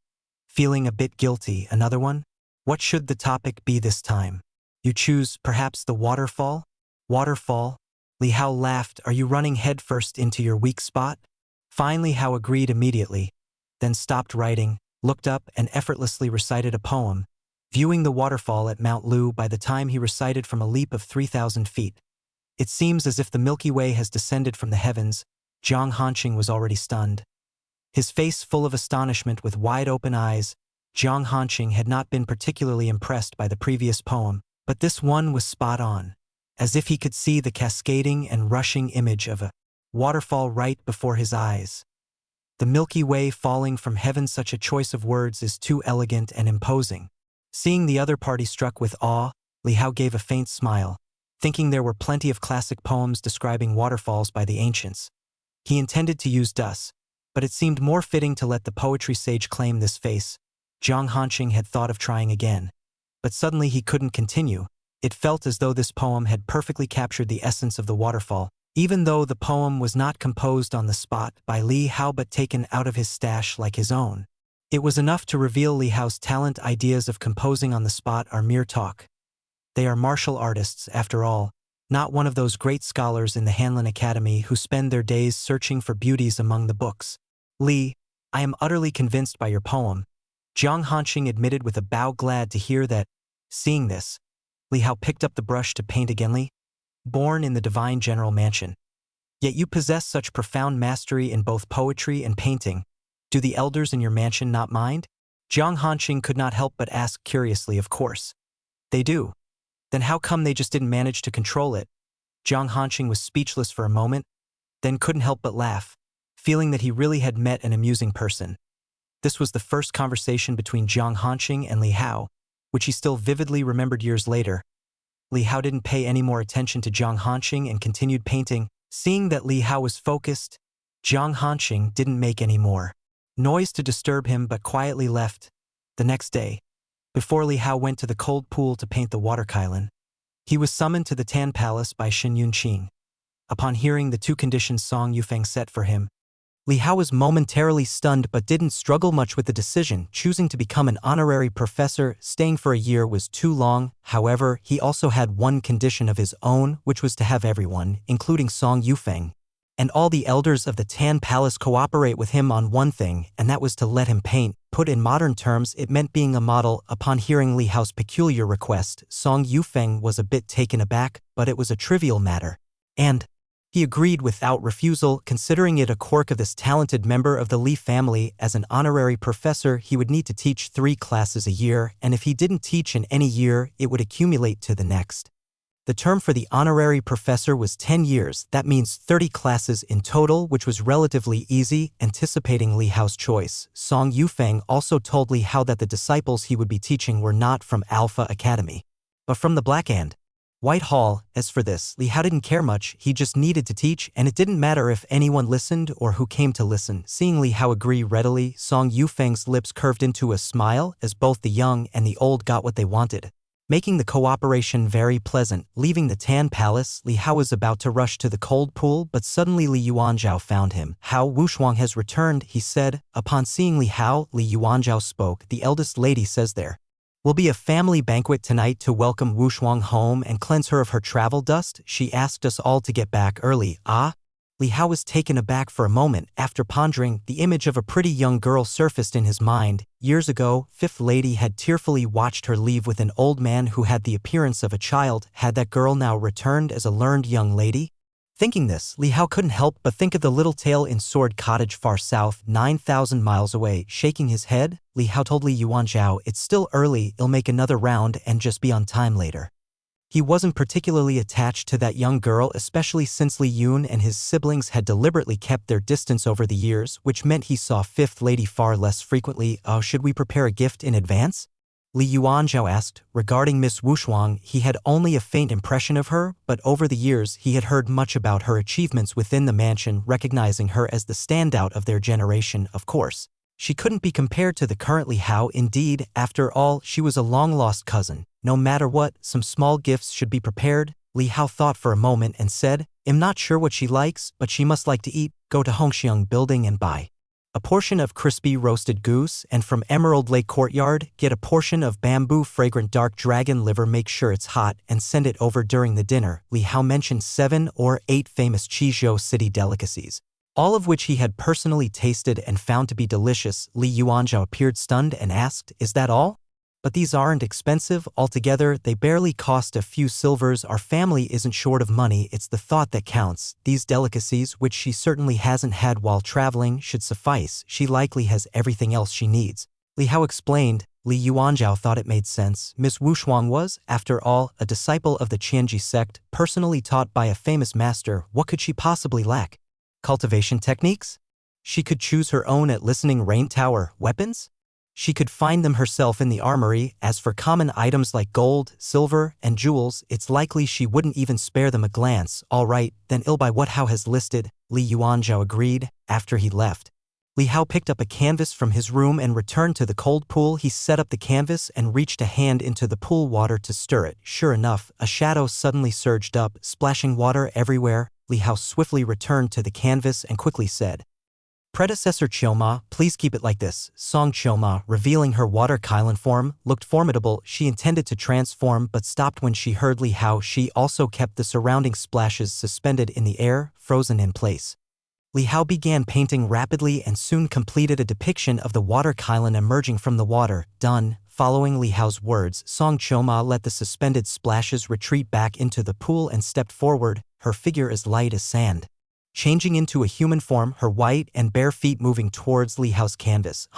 feeling a bit guilty. Another one? What should the topic be this time? You choose, perhaps, the waterfall? Waterfall? Li Hao laughed. Are you running headfirst into your weak spot? Fine. Li Hao agreed immediately, then stopped writing, looked up, and effortlessly recited a poem, viewing the waterfall at Mount Lu. By the time he recited from a leap of 3,000 feet, it seems as if the Milky Way has descended from the heavens. Jiang Hanqing was already stunned, his face full of astonishment with wide-open eyes. Jiang Hanqing had not been particularly impressed by the previous poem, but this one was spot on, as if he could see the cascading and rushing image of a waterfall right before his eyes. The Milky Way falling from heaven. Such a choice of words is too elegant and imposing. Seeing the other party struck with awe, Li Hao gave a faint smile, thinking there were plenty of classic poems describing waterfalls by the ancients. He intended to use dus, but it seemed more fitting to let the poetry sage claim this face. Jiang Hanqing had thought of trying again, but suddenly he couldn't continue. It felt as though this poem had perfectly captured the essence of the waterfall, even though the poem was not composed on the spot by Li Hao but taken out of his stash like his own. It was enough to reveal Li Hao's talent. Ideas of composing on the spot are mere talk. They are martial artists, after all, not one of those great scholars in the Hanlon Academy who spend their days searching for beauties among the books. Li, I am utterly convinced by your poem, Jiang Hanqing admitted with a bow, glad to hear that. Seeing this, Li Hao picked up the brush to paint again. Li, born in the divine general mansion. Yet you possess such profound mastery in both poetry and painting. Do the elders in your mansion not mind? Jiang Hanqing could not help but ask curiously. Of course. They do. Then how come they just didn't manage to control it? Jiang Hanqing was speechless for a moment, then couldn't help but laugh, feeling that he really had met an amusing person. This was the first conversation between Jiang Hanqing and Li Hao, which he still vividly remembered years later. Li Hao didn't pay any more attention to Jiang Hanqing and continued painting. Seeing that Li Hao was focused, Jiang Hanqing didn't make any more noise to disturb him but quietly left. The next day, before Li Hao went to the cold pool to paint the watercolor, he was summoned to the Tan Palace by Shen Yunqing. Upon hearing the two conditions Song Yufeng set for him, Li Hao was momentarily stunned but didn't struggle much with the decision. Choosing to become an honorary professor, staying for a year was too long. However, he also had one condition of his own, which was to have everyone, including Song Yufeng, and all the elders of the Tan Palace cooperate with him on one thing, and that was to let him paint. Put in modern terms, it meant being a model. Upon hearing Li Hao's peculiar request, Song Yufeng was a bit taken aback, but it was a trivial matter, and he agreed without refusal, considering it a quirk of this talented member of the Li family. As an honorary professor, he would need to teach 3 classes a year, and if he didn't teach in any year, it would accumulate to the next. The term for the honorary professor was 10 years, that means 30 classes in total, which was relatively easy. Anticipating Li Hao's choice, Song Yufeng also told Li Hao that the disciples he would be teaching were not from Alpha Academy, but from the Black and White Hall. As for this, Li Hao didn't care much. He just needed to teach, and it didn't matter if anyone listened or who came to listen. Seeing Li Hao agree readily, Song Yufeng's lips curved into a smile as both the young and the old got what they wanted, making the cooperation very pleasant. Leaving the Tan Palace, Li Hao was about to rush to the cold pool, but suddenly Li Yuanzhao found him. Hao Wushuang has returned, he said. Upon seeing Li Hao, Li Yuanzhao spoke. The eldest lady says there will be a family banquet tonight to welcome Wushuang home and cleanse her of her travel dust. She asked us all to get back early. Ah? Li Hao was taken aback for a moment. After pondering, the image of a pretty young girl surfaced in his mind. Years ago, Fifth Lady had tearfully watched her leave with an old man who had the appearance of a child. Had that girl now returned as a learned young lady? Thinking this, Li Hao couldn't help but think of the little tale in Sword Cottage far south, 9,000 miles away. Shaking his head, Li Hao told Li Yuanzhao, it's still early, I'll make another round and just be on time later. He wasn't particularly attached to that young girl, especially since Li Yun and his siblings had deliberately kept their distance over the years, which meant he saw Fifth Lady far less frequently. Should we prepare a gift in advance? Li Yuanzhao asked. Regarding Miss Wushuang, he had only a faint impression of her, but over the years he had heard much about her achievements within the mansion, recognizing her as the standout of their generation. Of course, she couldn't be compared to the current Li Hao. Indeed, after all, she was a long-lost cousin. No matter what, some small gifts should be prepared. Li Hao thought for a moment and said, I'm not sure what she likes, but she must like to eat. Go to Hongxiang Building and buy a portion of crispy roasted goose, and from Emerald Lake Courtyard, get a portion of bamboo fragrant dark dragon liver. Make sure it's hot and send it over during the dinner. Li Hao mentioned 7 or 8 famous Qizhou city delicacies, all of which he had personally tasted and found to be delicious. Li Yuanzhao appeared stunned and asked, is that all? But these aren't expensive. Altogether, they barely cost a few silvers. Our family isn't short of money. It's the thought that counts. These delicacies, which she certainly hasn't had while traveling, should suffice. She likely has everything else she needs. Li Hao explained. Li Yuanzhao thought it made sense. Miss Wushuang was, after all, a disciple of the Qianji sect, personally taught by a famous master. What could she possibly lack? Cultivation techniques? She could choose her own at Listening Rain Tower. Weapons? She could find them herself in the armory. As for common items like gold, silver, and jewels, it's likely she wouldn't even spare them a glance. All right, then I'll buy what Hao has listed, Li Yuanzhao agreed. After he left, Li Hao picked up a canvas from his room and returned to the cold pool. He set up the canvas and reached a hand into the pool water to stir it. Sure enough, a shadow suddenly surged up, splashing water everywhere. Li Hao swiftly returned to the canvas and quickly said, Predecessor Chioma, please keep it like this. Song Chioma, revealing her water Kylan form, looked formidable. She intended to transform but stopped when she heard Li Hao. She also kept the surrounding splashes suspended in the air, frozen in place. Li Hao began painting rapidly and soon completed a depiction of the water Kylan emerging from the water. Done. Following Li Hao's words, Song Chioma let the suspended splashes retreat back into the pool and stepped forward, her figure as light as sand. Changing into a human form, her white and bare feet moving towards Li Hao's canvas.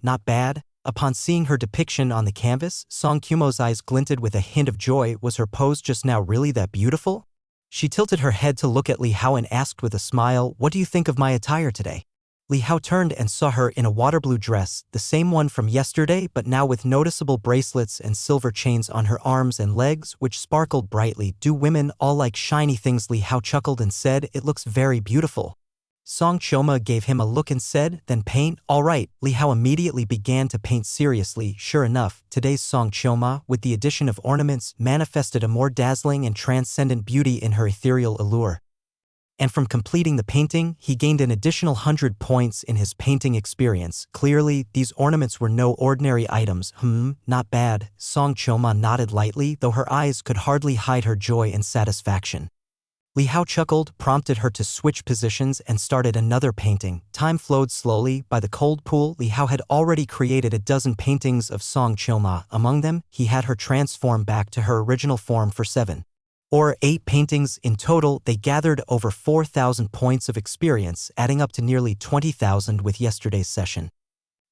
Not bad. Upon seeing her depiction on the canvas, Song Chiyoma's eyes glinted with a hint of joy. Was her pose just now really that beautiful? She tilted her head to look at Li Hao and asked with a smile, "What do you think of my attire today?" Li Hao turned and saw her in a water blue dress, the same one from yesterday but now with noticeable bracelets and silver chains on her arms and legs which sparkled brightly. "Do women all like shiny things?" Li Hao chuckled and said, "It looks very beautiful." Song Chioma gave him a look and said, "Then paint." "All right." Li Hao immediately began to paint seriously. Sure enough, today's Song Chioma, with the addition of ornaments, manifested a more dazzling and transcendent beauty in her ethereal allure. And from completing the painting, he gained an additional 100 points in his painting experience. Clearly, these ornaments were no ordinary items. Not bad. Song Chioma nodded lightly, though her eyes could hardly hide her joy and satisfaction. Li Hao chuckled, prompted her to switch positions and started another painting. Time flowed slowly. By the cold pool, Li Hao had already created a dozen paintings of Song Chioma. Among them, he had her transform back to her original form for 7 or 8 paintings. In total, they gathered over 4,000 points of experience, adding up to nearly 20,000 with yesterday's session.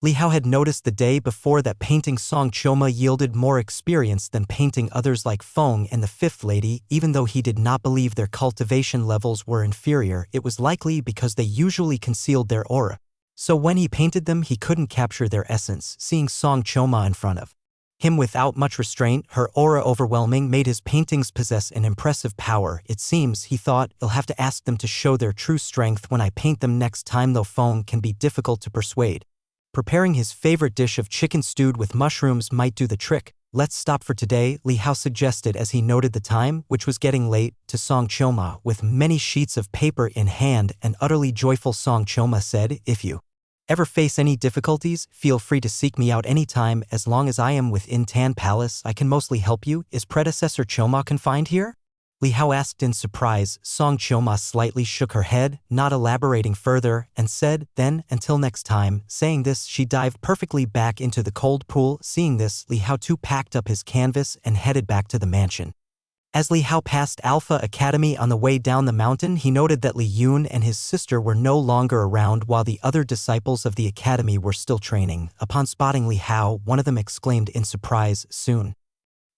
Li Hao had noticed the day before that painting Song Chioma yielded more experience than painting others like Feng and the Fifth Lady. Even though he did not believe their cultivation levels were inferior, it was likely because they usually concealed their aura. So when he painted them, he couldn't capture their essence. Seeing Song Chioma in front of him without much restraint, her aura overwhelming, made his paintings possess an impressive power. It seems, he thought, I'll have to ask them to show their true strength when I paint them next time, though Feng can be difficult to persuade. Preparing his favorite dish of chicken stewed with mushrooms might do the trick. "Let's stop for today," Li Hao suggested as he noted the time, which was getting late, to Song Chioma. With many sheets of paper in hand, an utterly joyful Song Chioma said, "If you ever face any difficulties, feel free to seek me out anytime. As long as I am within Tan Palace, I can mostly help you." "Is Predecessor Chioma confined here?" Li Hao asked in surprise. Song Chioma slightly shook her head, not elaborating further, and said, "Then, until next time." Saying this, she dived perfectly back into the cold pool. Seeing this, Li Hao too packed up his canvas and headed back to the mansion. As Li Hao passed Alpha Academy on the way down the mountain, he noted that Li Yun and his sister were no longer around while the other disciples of the academy were still training. Upon spotting Li Hao, one of them exclaimed in surprise, "Soon."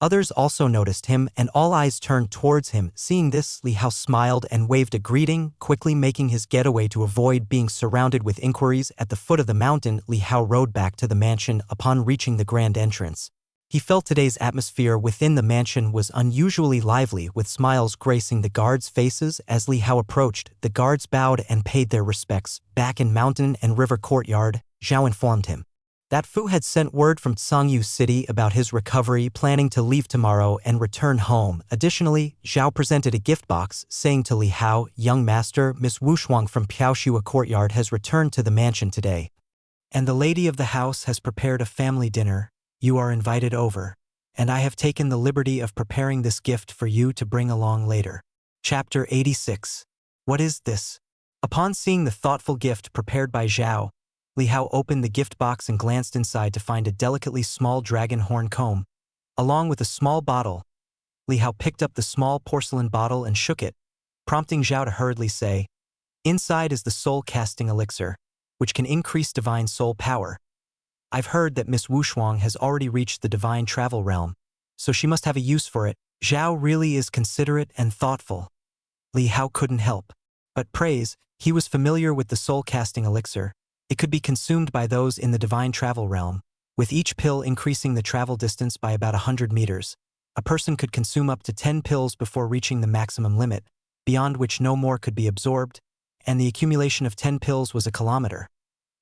Others also noticed him, and all eyes turned towards him. Seeing this, Li Hao smiled and waved a greeting, quickly making his getaway to avoid being surrounded with inquiries. At the foot of the mountain, Li Hao rode back to the mansion. Upon reaching the grand entrance, he felt today's atmosphere within the mansion was unusually lively, with smiles gracing the guards' faces. As Li Hao approached, the guards bowed and paid their respects. Back in Mountain and River Courtyard, Zhao informed him that Fu had sent word from Sangyu City about his recovery, planning to leave tomorrow and return home. Additionally, Zhao presented a gift box, saying to Li Hao, "Young master, Miss Wushuang from Piaoxua Courtyard has returned to the mansion today, and the lady of the house has prepared a family dinner. You are invited over, and I have taken the liberty of preparing this gift for you to bring along later." Chapter 86. What is this? Upon seeing the thoughtful gift prepared by Zhao, Li Hao opened the gift box and glanced inside to find a delicately small dragon horn comb, along with a small bottle. Li Hao picked up the small porcelain bottle and shook it, prompting Zhao to hurriedly say, "Inside is the soul-casting elixir, which can increase divine soul power. I've heard that Miss Wushuang has already reached the divine travel realm, so she must have a use for it." Zhao really is considerate and thoughtful. Li Hao couldn't help but praise. He was familiar with the soul-casting elixir. It could be consumed by those in the divine travel realm, with each pill increasing the travel distance by about 100 meters. A person could consume up to 10 pills before reaching the maximum limit, beyond which no more could be absorbed, and the accumulation of 10 pills was a kilometer.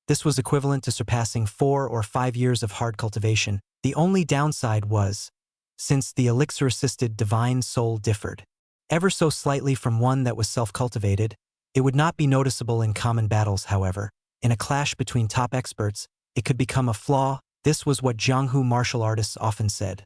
This was equivalent to surpassing 4 or 5 years of hard cultivation. The only downside was, since the elixir-assisted divine soul differed ever so slightly from one that was self-cultivated, it would not be noticeable in common battles. However, in a clash between top experts, it could become a flaw. This was what Jianghu martial artists often said.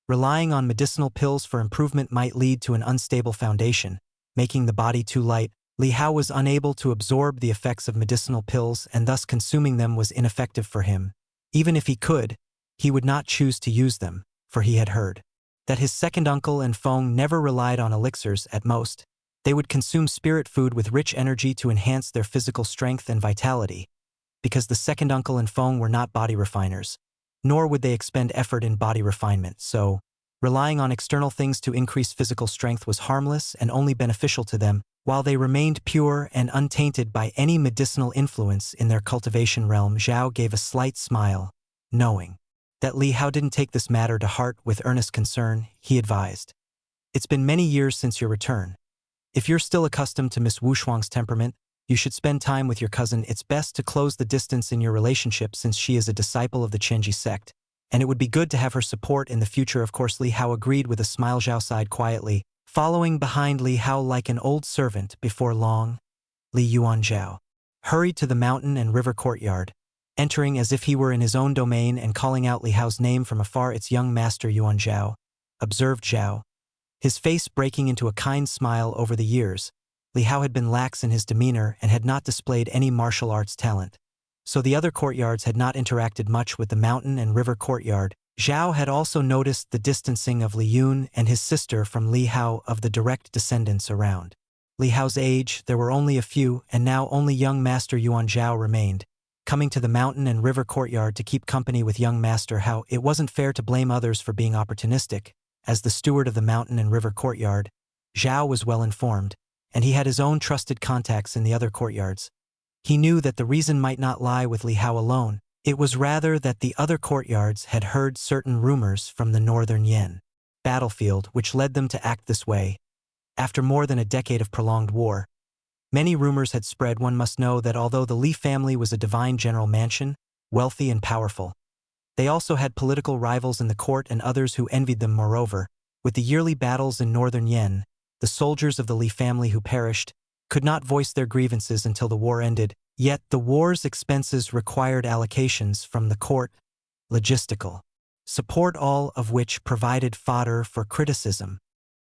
Relying on medicinal pills for improvement might lead to an unstable foundation, making the body too light. Li Hao was unable to absorb the effects of medicinal pills, and thus consuming them was ineffective for him. Even if he could, he would not choose to use them, for he had heard that his second uncle and Feng never relied on elixirs. At most, they would consume spirit food with rich energy to enhance their physical strength and vitality, because the second uncle and Feng were not body refiners, nor would they expend effort in body refinement, so relying on external things to increase physical strength was harmless and only beneficial to them, while they remained pure and untainted by any medicinal influence in their cultivation realm. Zhao gave a slight smile, knowing that Li Hao didn't take this matter to heart. With earnest concern, he advised, "It's been many years since your return. If you're still accustomed to Miss Wu Shuang's temperament, you should spend time with your cousin. It's best to close the distance in your relationship since she is a disciple of the Chenji sect, and it would be good to have her support in the future." Of course, Li Hao agreed with a smile. Zhao sighed quietly, following behind Li Hao like an old servant. Before long, Li Yuan Zhao hurried to the mountain and river courtyard, entering as if he were in his own domain and calling out Li Hao's name from afar. "It's young master Yuan Zhao," observed Zhao, his face breaking into a kind smile. Over the years, Li Hao had been lax in his demeanor and had not displayed any martial arts talent, so the other courtyards had not interacted much with the mountain and river courtyard. Zhao had also noticed the distancing of Li Yun and his sister from Li Hao, of the direct descendants around Li Hao's age. There were only a few, and now only young master Yuan Zhao remained, coming to the mountain and river courtyard to keep company with young master Hao. It wasn't fair to blame others for being opportunistic. As the steward of the mountain and river courtyard, Zhao was well informed, and he had his own trusted contacts in the other courtyards. He knew that the reason might not lie with Li Hao alone. It was rather that the other courtyards had heard certain rumors from the northern Yen battlefield which led them to act this way. After more than a decade of prolonged war, many rumors had spread. One must know that although the Li family was a divine general mansion, wealthy and powerful, they also had political rivals in the court and others who envied them. Moreover, with the yearly battles in northern Yen, the soldiers of the Li family who perished could not voice their grievances until the war ended. Yet the war's expenses required allocations from the court, logistical support, all of which provided fodder for criticism.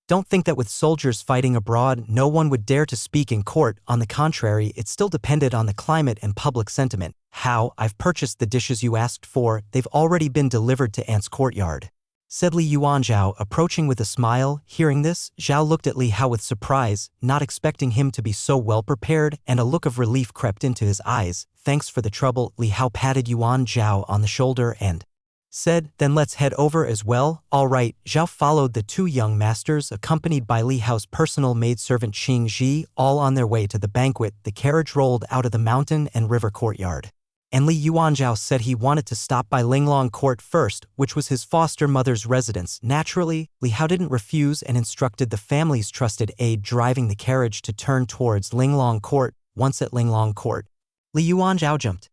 Don't think that with soldiers fighting abroad, no one would dare to speak in court. On the contrary, it still depended on the climate and public sentiment. "How? I've purchased the dishes you asked for. They've already been delivered to Ant's courtyard," said Li Yuan Zhao, approaching with a smile. Hearing this, Zhao looked at Li Hao with surprise, not expecting him to be so well prepared, and a look of relief crept into his eyes. "Thanks for the trouble." Li Hao patted Yuan Zhao on the shoulder and said, "Then let's head over as well." "All right." Zhao followed the two young masters, accompanied by Li Hao's personal maidservant Xing Ji. All on their way to the banquet, the carriage rolled out of the mountain and river courtyard, and Li Yuanzhao said he wanted to stop by Linglong Court first, which was his foster mother's residence. Naturally, Li Hao didn't refuse and instructed the family's trusted aide driving the carriage to turn towards Linglong Court. Once at Linglong Court, Li Yuanzhao jumped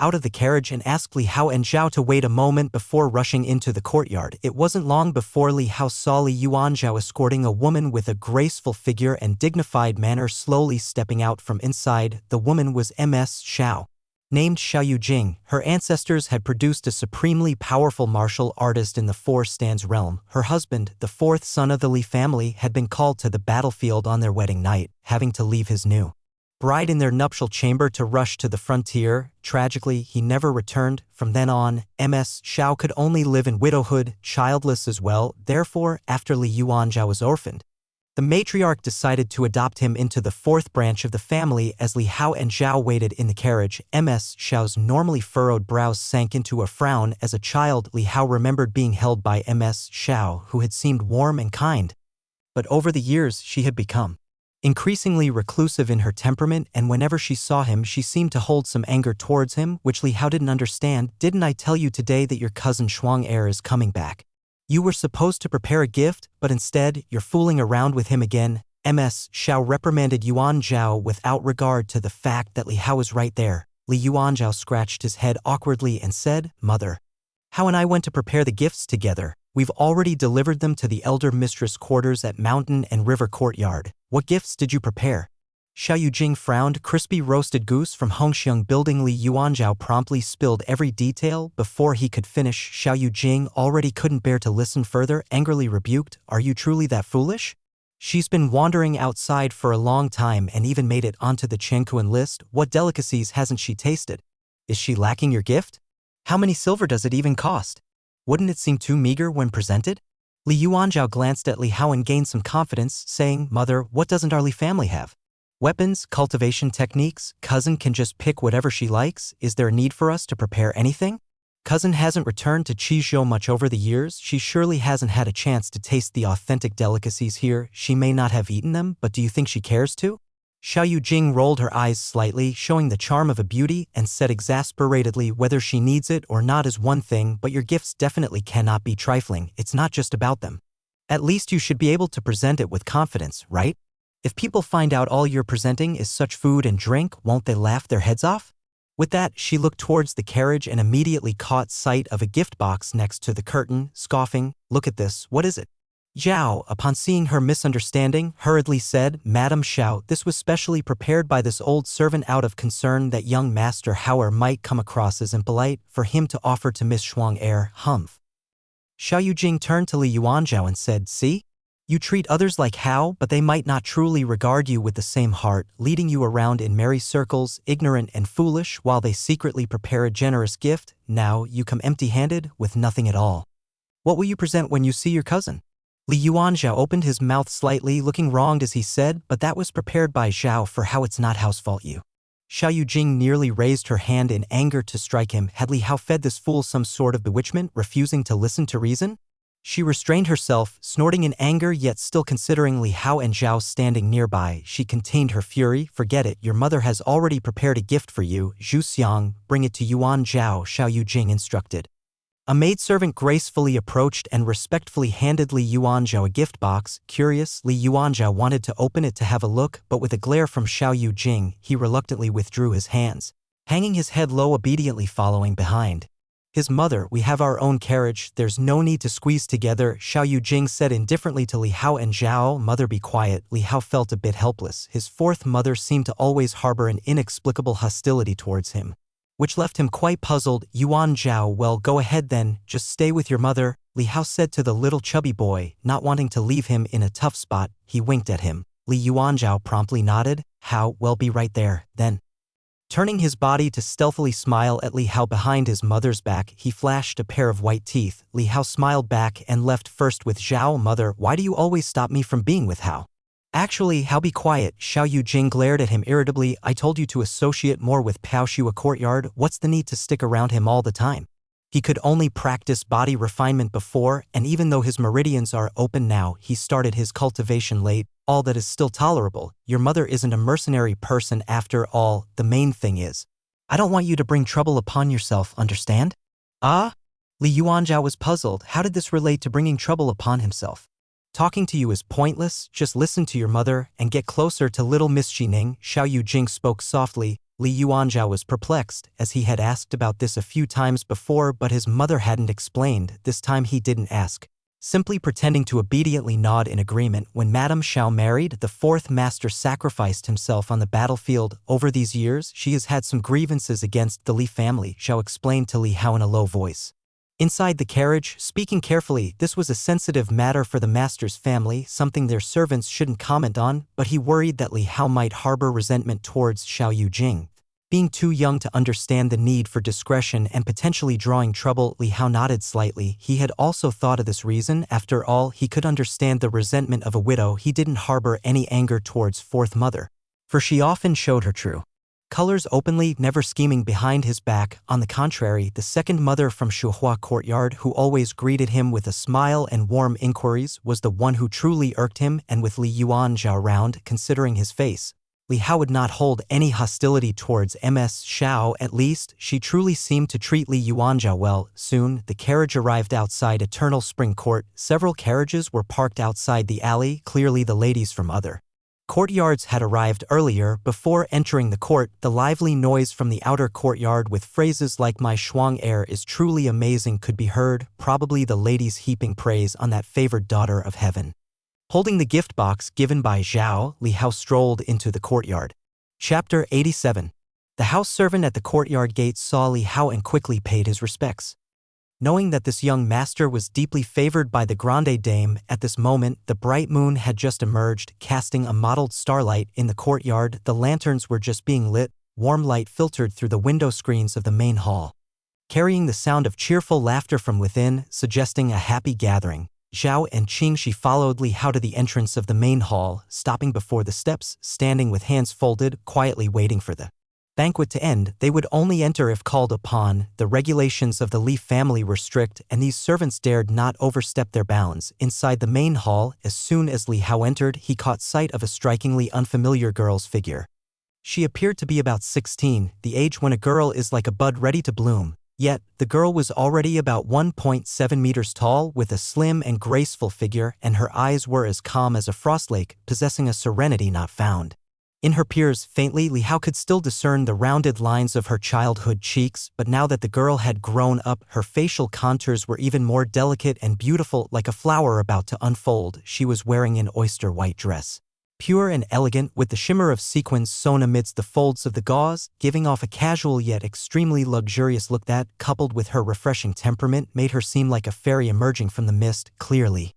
out of the carriage and asked Li Hao and Zhao to wait a moment before rushing into the courtyard. It wasn't long before Li Hao saw Li Yuanzhao escorting a woman with a graceful figure and dignified manner slowly stepping out from inside. The woman was Ms. Xiao. Named Xiao Yujing, her ancestors had produced a supremely powerful martial artist in the Four Stands realm. Her husband, the fourth son of the Li family, had been called to the battlefield on their wedding night, having to leave his new bride in their nuptial chamber to rush to the frontier. Tragically, he never returned. From then on, Ms. Xiao could only live in widowhood, childless as well. Therefore, after Li Yuanzhao was orphaned, the matriarch decided to adopt him into the fourth branch of the family. As Li Hao and Zhao waited in the carriage, Ms. Xiao's normally furrowed brows sank into a frown. As a child, Li Hao remembered being held by Ms. Xiao, who had seemed warm and kind. But over the years, she had become increasingly reclusive in her temperament, and whenever she saw him, she seemed to hold some anger towards him, which Li Hao didn't understand. "Didn't I tell you today that your cousin Shuang heir is coming back? You were supposed to prepare a gift, but instead, you're fooling around with him again." Ms. Xiao reprimanded Yuan Zhao without regard to the fact that Li Hao was right there. Li Yuanzhao scratched his head awkwardly and said, "Mother, Hao and I went to prepare the gifts together. We've already delivered them to the elder mistress quarters at Mountain and River Courtyard. What gifts did you prepare?" Xiao Yujing frowned. Crispy roasted goose from Hongxiang building. Li Yuanzhao promptly spilled every detail. Before he could finish, Xiao Yujing already couldn't bear to listen further, angrily rebuked, "Are you truly that foolish? She's been wandering outside for a long time and even made it onto the Chengkuan list. What delicacies hasn't she tasted? Is she lacking your gift? How many silver does it even cost? Wouldn't it seem too meager when presented?" Li Yuanzhao glanced at Li Hao and gained some confidence, saying, "Mother, what doesn't our Li family have? Weapons, cultivation techniques, cousin can just pick whatever she likes. Is there a need for us to prepare anything? Cousin hasn't returned to Qizhou much over the years. She surely hasn't had a chance to taste the authentic delicacies here. She may not have eaten them, but do you think she cares to?" Xiao Yujing rolled her eyes slightly, showing the charm of a beauty, and said exasperatedly, "Whether she needs it or not is one thing, but your gifts definitely cannot be trifling. It's not just about them. At least you should be able to present it with confidence, right? If people find out all you're presenting is such food and drink, won't they laugh their heads off?" With that, she looked towards the carriage and immediately caught sight of a gift box next to the curtain, scoffing, "Look at this, what is it?" Zhao, upon seeing her misunderstanding, hurriedly said, "Madam Xiao, this was specially prepared by this old servant out of concern that young Master Hauer might come across as impolite, for him to offer to Miss Shuang Air, humph." Xiao Yujing turned to Li Yuanzhao and said, "See? You treat others like Hao, but they might not truly regard you with the same heart, leading you around in merry circles, ignorant and foolish, while they secretly prepare a generous gift. Now you come empty-handed, with nothing at all. What will you present when you see your cousin?" Li Yuanzhao opened his mouth slightly, looking wronged as he said, "But that was prepared by Zhao, for how it's not Hao's fault you." Xiao Yujing nearly raised her hand in anger to strike him. Had Li Hao fed this fool some sort of bewitchment, refusing to listen to reason? She restrained herself, snorting in anger, yet still considering Li Hao and Zhao standing nearby. She contained her fury. "Forget it, your mother has already prepared a gift for you. Zhu Xiang, bring it to Yuan Zhao," Xiao Yujing instructed. A maidservant gracefully approached and respectfully handed Li Yuanzhao a gift box. Curious, Li Yuanzhao wanted to open it to have a look, but with a glare from Xiao Yujing, he reluctantly withdrew his hands, hanging his head low, obediently following behind his mother. "We have our own carriage, there's no need to squeeze together," Xiao Yujing said indifferently to Li Hao and Zhao. "Mother, be quiet." Li Hao felt a bit helpless. His fourth mother seemed to always harbor an inexplicable hostility towards him, which left him quite puzzled. "Yuan Zhao, well, go ahead then, just stay with your mother," Li Hao said to the little chubby boy, not wanting to leave him in a tough spot. He winked at him. Li Yuanzhao promptly nodded. "Hao, well, be right there, then." Turning his body to stealthily smile at Li Hao behind his mother's back, he flashed a pair of white teeth. Li Hao smiled back and left first with Zhao. "Mother, why do you always stop me from being with Hao?" "Actually, Hao, be quiet." Xiao Yujing glared at him irritably. "I told you to associate more with Pao Shua Courtyard. What's the need to stick around him all the time? He could only practice body refinement before, and even though his meridians are open now, he started his cultivation late. All that is still tolerable. Your mother isn't a mercenary person after all. The main thing is, I don't want you to bring trouble upon yourself, understand?" "Ah?" Li Yuanzhao was puzzled. How did this relate to bringing trouble upon himself? "Talking to you is pointless. Just listen to your mother and get closer to little Miss Xining." Xiao Yujing spoke softly. Li Yuanzhao was perplexed, as he had asked about this a few times before, but his mother hadn't explained. This time he didn't ask, simply pretending to obediently nod in agreement. "When Madame Xiao married, the fourth master sacrificed himself on the battlefield. Over these years, she has had some grievances against the Li family," Xiao explained to Li Hao in a low voice. Inside the carriage, speaking carefully, this was a sensitive matter for the master's family, something their servants shouldn't comment on, but he worried that Li Hao might harbor resentment towards Xiao Yujing, being too young to understand the need for discretion and potentially drawing trouble. Li Hao nodded slightly. He had also thought of this reason. After all, he could understand the resentment of a widow. He didn't harbor any anger towards fourth mother, for she often showed her true colors openly, never scheming behind his back. On the contrary, the second mother from Shuhua Courtyard, who always greeted him with a smile and warm inquiries, was the one who truly irked him. And with Li Yuanzhao around, considering his face, Li Hao would not hold any hostility towards Ms. Xiao. At least, she truly seemed to treat Li Yuanzhao well. Soon, the carriage arrived outside Eternal Spring Court. Several carriages were parked outside the alley. Clearly the ladies from other courtyards had arrived earlier. Before entering the court, the lively noise from the outer courtyard with phrases like "My Shuang Air is truly amazing" could be heard, probably the ladies heaping praise on that favored daughter of heaven. Holding the gift box given by Zhao, Li Hao strolled into the courtyard. Chapter 87. The house servant at the courtyard gate saw Li Hao and quickly paid his respects. Knowing that this young master was deeply favored by the grande dame, at this moment the bright moon had just emerged, casting a mottled starlight in the courtyard. The lanterns were just being lit, warm light filtered through the window screens of the main hall, carrying the sound of cheerful laughter from within, suggesting a happy gathering. Zhao and Qingxi followed Li Hao to the entrance of the main hall, stopping before the steps, standing with hands folded, quietly waiting for the banquet to end. They would only enter if called upon. The regulations of the Li family were strict, and these servants dared not overstep their bounds. Inside the main hall, as soon as Li Hao entered, he caught sight of a strikingly unfamiliar girl's figure. She appeared to be about 16, the age when a girl is like a bud ready to bloom. Yet, the girl was already about 1.7 meters tall, with a slim and graceful figure, and her eyes were as calm as a frost lake, possessing a serenity not found in her peers. Faintly, Li Hao could still discern the rounded lines of her childhood cheeks, but now that the girl had grown up, her facial contours were even more delicate and beautiful, like a flower about to unfold. She was wearing an oyster-white dress, pure and elegant, with the shimmer of sequins sewn amidst the folds of the gauze, giving off a casual yet extremely luxurious look that, coupled with her refreshing temperament, made her seem like a fairy emerging from the mist. Clearly,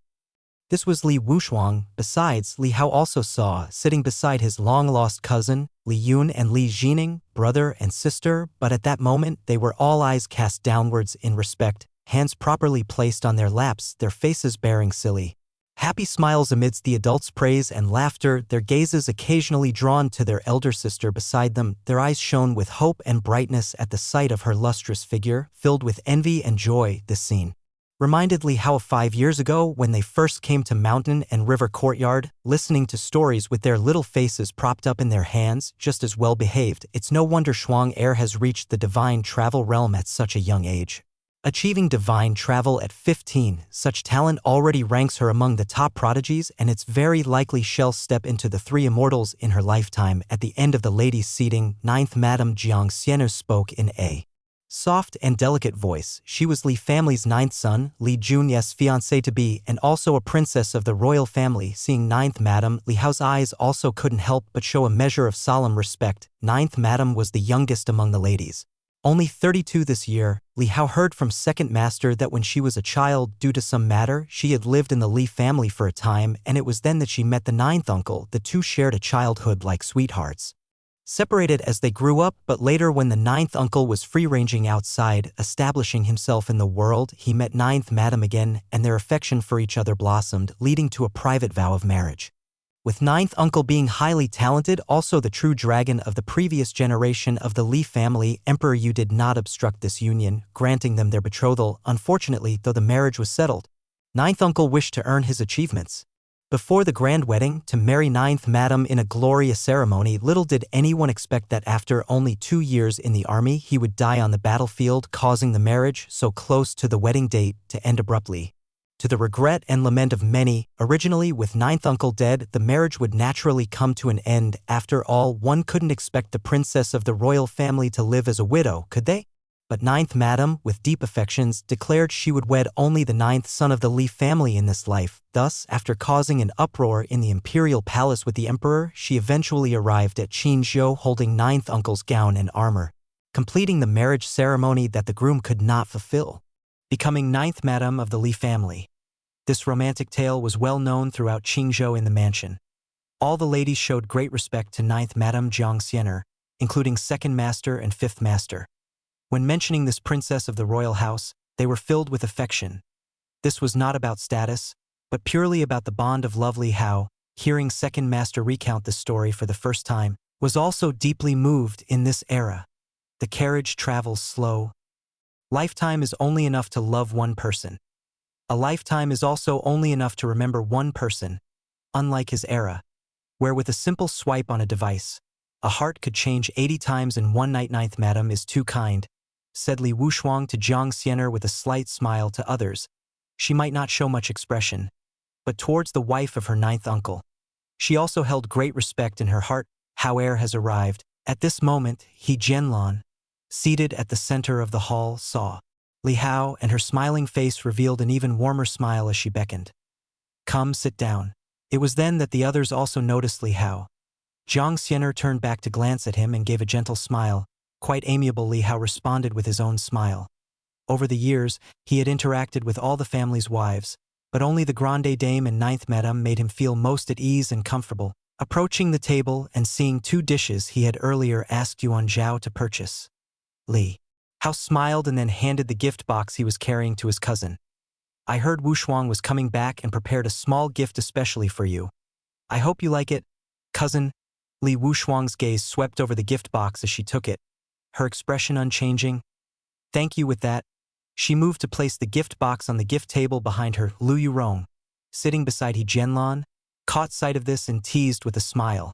this was Li Wushuang. Besides, Li Hao also saw, sitting beside his long-lost cousin, Li Yun and Li Jining, brother and sister, but at that moment they were all eyes cast downwards in respect, hands properly placed on their laps, their faces bearing silly, happy smiles amidst the adults' praise and laughter, their gazes occasionally drawn to their elder sister beside them. Their eyes shone with hope and brightness at the sight of her lustrous figure, filled with envy and joy. This scene reminded Li Hao of 5 years ago when they first came to Mountain and River Courtyard, listening to stories with their little faces propped up in their hands, just as well behaved. It's no wonder Shuang Heir has reached the divine travel realm at such a young age. Achieving divine travel at 15, such talent already ranks her among the top prodigies, and it's very likely she'll step into the 3 immortals in her lifetime. At the end of the ladies' seating, 9th Madame Jiang Xianu spoke in a soft and delicate voice. She was Li family's 9th son, Li Junye's fiancé-to-be, and also a princess of the royal family. Seeing 9th Madame, Li Hao's eyes also couldn't help but show a measure of solemn respect. 9th Madame was the youngest among the ladies, only 32 this year. Li Hao heard from 2nd Master that when she was a child, due to some matter, she had lived in the Li family for a time, and it was then that she met the 9th uncle. The two shared a childhood like sweethearts, separated as they grew up, but later when the 9th uncle was free-ranging outside, establishing himself in the world, he met 9th Madame again, and their affection for each other blossomed, leading to a private vow of marriage. With 9th uncle being highly talented, also the true dragon of the previous generation of the Li family, Emperor Yu did not obstruct this union, granting them their betrothal. Unfortunately, though the marriage was settled, 9th uncle wished to earn his achievements before the grand wedding, to marry 9th Madame in a glorious ceremony. Little did anyone expect that after only 2 years in the army, he would die on the battlefield, causing the marriage, so close to the wedding date, to end abruptly. To the regret and lament of many, originally with 9th uncle dead, the marriage would naturally come to an end. After all, one couldn't expect the princess of the royal family to live as a widow, could they? But 9th Madame, with deep affections, declared she would wed only the 9th son of the Li family in this life. Thus, after causing an uproar in the imperial palace with the emperor, she eventually arrived at Qinzhou holding 9th uncle's gown and armor, completing the marriage ceremony that the groom could not fulfill, becoming 9th Madame of the Li family. This romantic tale was well known throughout Qinzhou in the mansion. All the ladies showed great respect to 9th Madame Jiang Xianer, including 2nd Master and 5th Master. When mentioning this princess of the royal house, they were filled with affection. This was not about status, but purely about the bond of love. Li Hao, hearing 2nd Master recount this story for the first time, was also deeply moved. In this era, the carriage travels slow. Lifetime is only enough to love one person. A lifetime is also only enough to remember one person, unlike his era, where with a simple swipe on a device, a heart could change 80 times in one night. 9th Madame is too kind, said Li Wushuang to Jiang Xianer with a slight smile. To others, she might not show much expression, but towards the wife of her 9th uncle, she also held great respect in her heart. Hao Heir has arrived. At this moment, He Jianlan, seated at the center of the hall, saw Li Hao, and her smiling face revealed an even warmer smile as she beckoned. Come, sit down. It was then that the others also noticed Li Hao. Jiang Xiener turned back to glance at him and gave a gentle smile. Quite amiable, Li Hao responded with his own smile. Over the years, he had interacted with all the family's wives, but only the Grande Dame and Ninth Madame made him feel most at ease and comfortable, approaching the table and seeing 2 dishes he had earlier asked Yuan Zhao to purchase. Li Hao smiled and then handed the gift box he was carrying to his cousin. I heard Wu Shuang was coming back and prepared a small gift especially for you. I hope you like it, cousin. Li Wu Shuang's gaze swept over the gift box as she took it, her expression unchanging. Thank you. With that, she moved to place the gift box on the gift table behind her. Lu Yurong, sitting beside He Jianlan, caught sight of this and teased with a smile.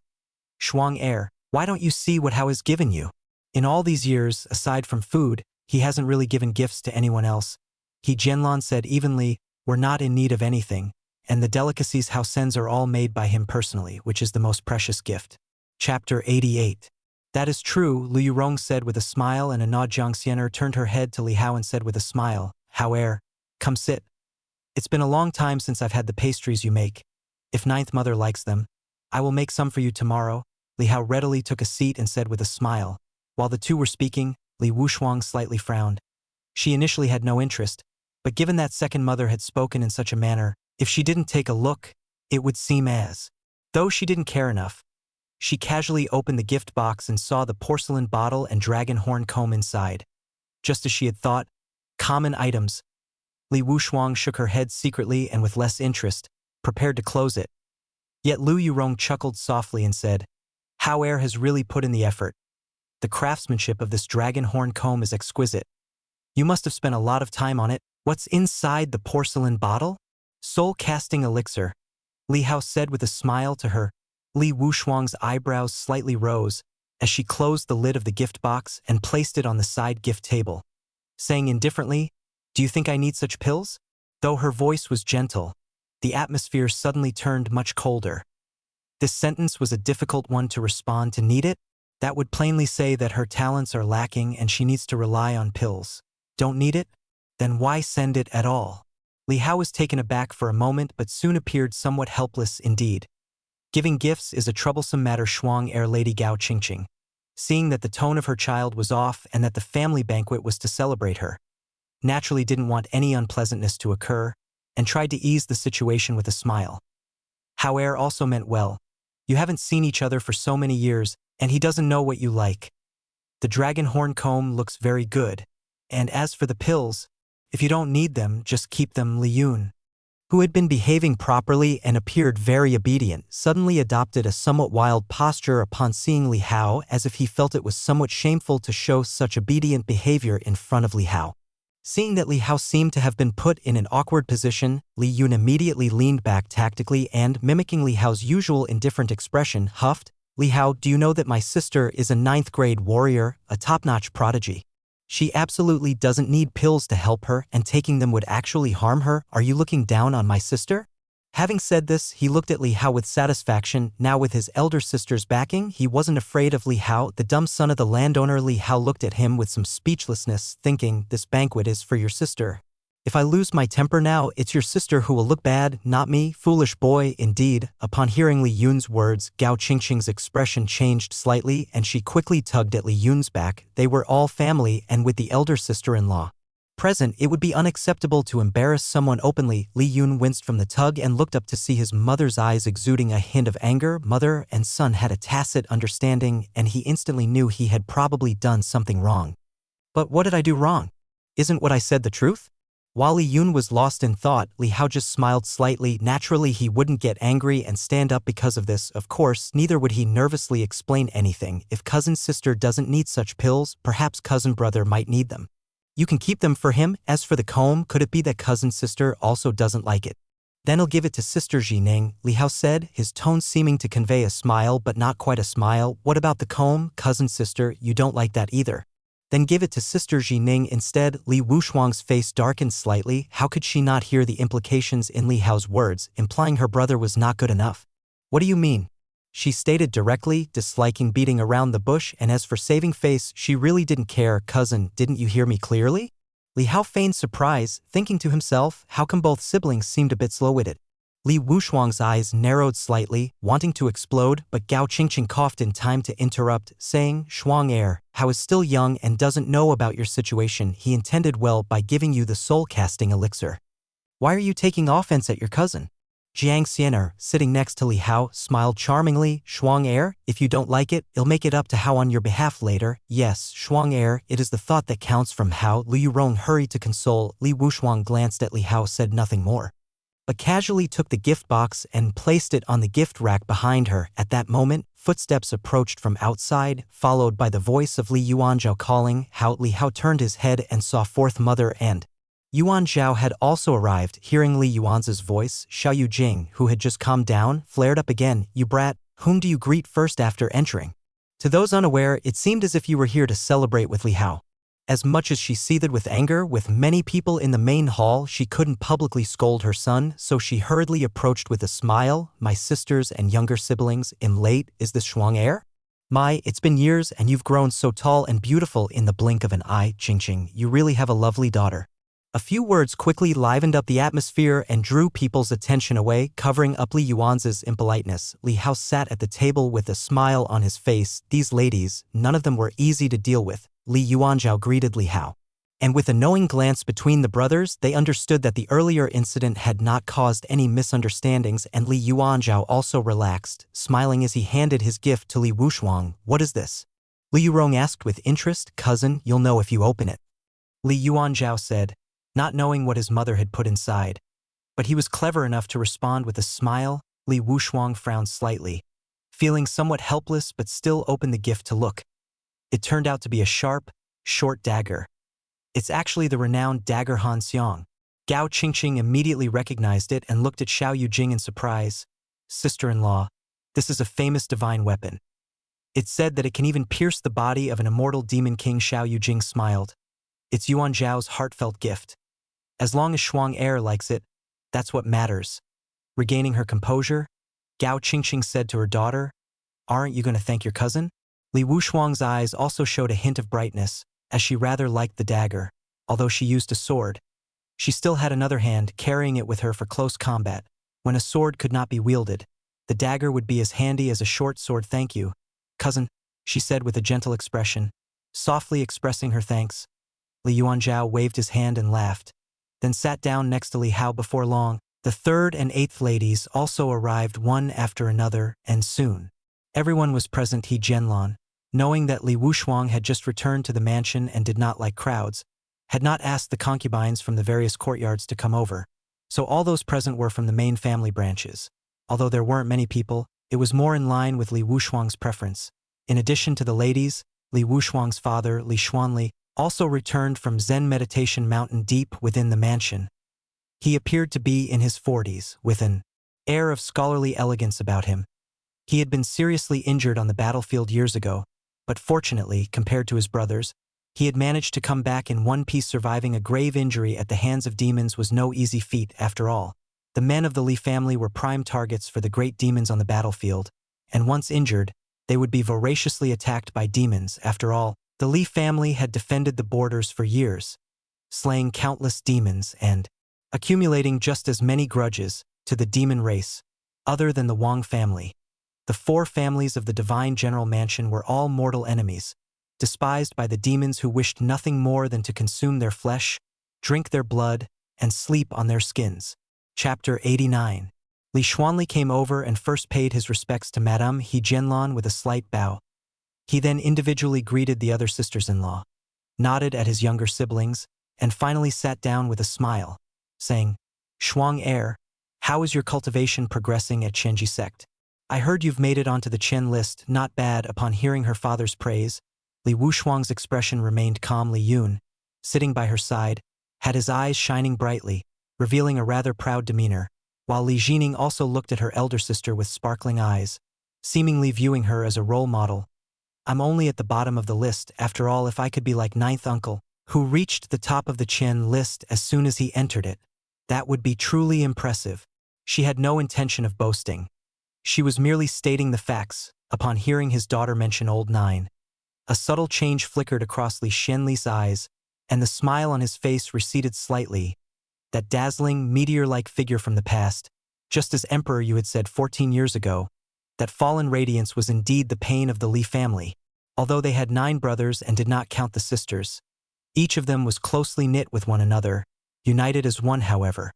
Shuang heir, why don't you see what Hao has given you? In all these years, aside from food, he hasn't really given gifts to anyone else. He Jianlan said evenly, we're not in need of anything, and the delicacies Hao sends are all made by him personally, which is the most precious gift. Chapter 88. That is true, Lu Yurong said with a smile and a nod. Jiang Xiener turned her head to Li Hao and said with a smile, Hao heir, come sit. It's been a long time since I've had the pastries you make. If Ninth Mother likes them, I will make some for you tomorrow. Li Hao readily took a seat and said with a smile. While the two were speaking, Li Wushuang slightly frowned. She initially had no interest, but given that second mother had spoken in such a manner, if she didn't take a look, it would seem as though she didn't care enough. She casually opened the gift box and saw the porcelain bottle and dragon horn comb inside. Just as she had thought, common items. Li Wushuang shook her head secretly and with less interest, prepared to close it. Yet Lu Yurong chuckled softly and said, Hao heir has really put in the effort. The craftsmanship of this dragon horn comb is exquisite. You must have spent a lot of time on it. What's inside the porcelain bottle? Soul-casting elixir, Li Hao said with a smile to her. Li Wushuang's eyebrows slightly rose as she closed the lid of the gift box and placed it on the side gift table, saying indifferently, Do you think I need such pills? Though her voice was gentle, the atmosphere suddenly turned much colder. This sentence was a difficult one to respond to. Need it? That would plainly say that her talents are lacking and she needs to rely on pills. Don't need it? Then why send it at all? Li Hao was taken aback for a moment but soon appeared somewhat helpless indeed. Giving gifts is a troublesome matter. Shuang heir Lady Gao Qingqing, seeing that the tone of her child was off and that the family banquet was to celebrate her, naturally didn't want any unpleasantness to occur and tried to ease the situation with a smile. Hao heir also meant well. You haven't seen each other for so many years and he doesn't know what you like. The dragon horn comb looks very good. And as for the pills, if you don't need them, just keep them. Li Yun, who had been behaving properly and appeared very obedient, suddenly adopted a somewhat wild posture upon seeing Li Hao, as if he felt it was somewhat shameful to show such obedient behavior in front of Li Hao. Seeing that Li Hao seemed to have been put in an awkward position, Li Yun immediately leaned back tactically and, mimicking Li Hao's usual indifferent expression, huffed, Li Hao, do you know that my sister is a 9th-grade warrior, a top-notch prodigy? She absolutely doesn't need pills to help her, and taking them would actually harm her. Are you looking down on my sister? Having said this, he looked at Li Hao with satisfaction. Now with his elder sister's backing, he wasn't afraid of Li Hao, the dumb son of the landowner. Li Hao looked at him with some speechlessness, thinking, this banquet is for your sister. If I lose my temper now, it's your sister who will look bad, not me. Foolish boy, indeed. Upon hearing Li Yun's words, Gao Qingqing's expression changed slightly and she quickly tugged at Li Yun's back. They were all family, and with the elder sister-in-law present, it would be unacceptable to embarrass someone openly. Li Yun winced from the tug and looked up to see his mother's eyes exuding a hint of anger. Mother and son had a tacit understanding, and he instantly knew he had probably done something wrong. But what did I do wrong? Isn't what I said the truth? While Li Yun was lost in thought, Li Hao just smiled slightly. Naturally, he wouldn't get angry and stand up because of this. Of course, neither would he nervously explain anything. If cousin's sister doesn't need such pills, perhaps cousin brother might need them. You can keep them for him. As for the comb, could it be that cousin sister also doesn't like it? Then I'll give it to Sister Jining, Li Hao said, his tone seeming to convey a smile but not quite a smile. What about the comb, cousin sister? You don't like that either. Then give it to Sister Jining instead. Li Wushuang's face darkened slightly. How could she not hear the implications in Li Hao's words, implying her brother was not good enough? What do you mean? She stated directly, disliking beating around the bush, and as for saving face, she really didn't care. Cousin, didn't you hear me clearly? Li Hao feigned surprise, thinking to himself, how come both siblings seemed a bit slow-witted? Li Wushuang's eyes narrowed slightly, wanting to explode, but Gao Qingqing coughed in time to interrupt, saying, Shuang heir, Hao is still young and doesn't know about your situation. He intended well by giving you the soul-casting elixir. Why are you taking offense at your cousin? Jiang Xiener, sitting next to Li Hao, smiled charmingly. Shuang heir, if you don't like it, I'll make it up to Hao on your behalf later. Yes, Shuang heir, it is the thought that counts from Hao. Li Yurong hurried to console. Li Wushuang glanced at Li Hao, said nothing more, but casually took the gift box and placed it on the gift rack behind her. At that moment, footsteps approached from outside, followed by the voice of Li Yuanzhao calling. Li Hao turned his head and saw fourth mother and Yuan Zhao had also arrived. Hearing Li Yuan's voice, Xiao Yujing, who had just calmed down, flared up again. You brat, whom do you greet first after entering? To those unaware, it seemed as if you were here to celebrate with Li Hao. As much as she seethed with anger, with many people in the main hall, she couldn't publicly scold her son, so she hurriedly approached with a smile. My sisters and younger siblings, I'm late, is this Shuang heir? My, it's been years and you've grown so tall and beautiful in the blink of an eye. Qingqing, you really have a lovely daughter. A few words quickly livened up the atmosphere and drew people's attention away, covering up Li Yuan's impoliteness. Li Hao sat at the table with a smile on his face. These ladies, none of them were easy to deal with. Li Yuanzhao greeted Li Hao, and with a knowing glance between the brothers, they understood that the earlier incident had not caused any misunderstandings, and Li Yuanzhao also relaxed, smiling as he handed his gift to Li Wushuang. What is this? Li Yurong asked with interest. Cousin, you'll know if you open it, Li Yuanzhao said, not knowing what his mother had put inside. But he was clever enough to respond with a smile. Li Wushuang frowned slightly, feeling somewhat helpless but still opened the gift to look. It turned out to be a sharp, short dagger. It's actually the renowned dagger Han Xiang. Gao Qingqing immediately recognized it and looked at Xiao Yujing in surprise. Sister-in-law, this is a famous divine weapon. It's said that it can even pierce the body of an immortal demon king. Xiao Yujing smiled. It's Yuan Zhao's heartfelt gift. As long as Shuang heir likes it, that's what matters. Regaining her composure, Gao Qingqing said to her daughter, Aren't you going to thank your cousin? Li Wushuang's eyes also showed a hint of brightness, as she rather liked the dagger. Although she used a sword, she still had another hand carrying it with her for close combat. When a sword could not be wielded, the dagger would be as handy as a short sword. Thank you, cousin, she said with a gentle expression, softly expressing her thanks. Li Yuanzhao waved his hand and laughed, then sat down next to Li Hao. Before long, the third and eighth ladies also arrived one after another, and soon everyone was present. He Jianlan, knowing that Li Wushuang had just returned to the mansion and did not like crowds, had not asked the concubines from the various courtyards to come over, so all those present were from the main family branches. Although there weren't many people, it was more in line with Li Wushuang's preference. In addition to the ladies, Li Wushuang's father, Li Xuanli, also returned from Zen meditation mountain deep within the mansion. He appeared to be in his 40s, with an air of scholarly elegance about him. He had been seriously injured on the battlefield years ago, but fortunately, compared to his brothers, he had managed to come back in one piece. Surviving a grave injury at the hands of demons was no easy feat. After all, the men of the Li family were prime targets for the great demons on the battlefield, and once injured, they would be voraciously attacked by demons. After all, the Li family had defended the borders for years, slaying countless demons and accumulating just as many grudges to the demon race, other than the Wang family. The four families of the Divine General Mansion were all mortal enemies, despised by the demons who wished nothing more than to consume their flesh, drink their blood, and sleep on their skins. Chapter 89. Li Xuanli came over and first paid his respects to Madame He Jianlan with a slight bow. He then individually greeted the other sisters-in-law, nodded at his younger siblings, and finally sat down with a smile, saying, Shuang heir, how is your cultivation progressing at Chenji sect? I heard you've made it onto the Chen list. Not bad. Upon hearing her father's praise, Li Wushuang's expression remained calm. Li Yun, sitting by her side, had his eyes shining brightly, revealing a rather proud demeanor, while Li Jining also looked at her elder sister with sparkling eyes, seemingly viewing her as a role model. I'm only at the bottom of the list. After all, if I could be like ninth uncle, who reached the top of the Chen list as soon as he entered it, that would be truly impressive. She had no intention of boasting. She was merely stating the facts. Upon hearing his daughter mention old nine, a subtle change flickered across Li Xianli's eyes, and the smile on his face receded slightly. That dazzling, meteor-like figure from the past, Just as Emperor you had said 14 years ago, that fallen radiance was indeed the pain of the Li family. Although they had 9 brothers and did not count the sisters, each of them was closely knit with one another, united as one however.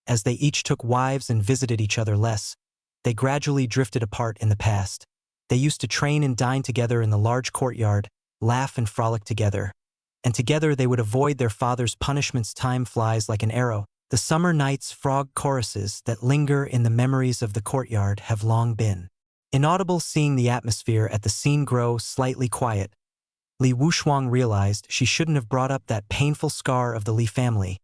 As they each took wives and visited each other less, they gradually drifted apart in the past. They used to train and dine together in the large courtyard, laugh and frolic together. And together they would avoid their father's punishments. Time flies like an arrow. The summer night's frog choruses that linger in the memories of the courtyard have long been inaudible. Seeing the atmosphere at the scene grow slightly quiet, Li Wuxuang realized she shouldn't have brought up that painful scar of the Li family.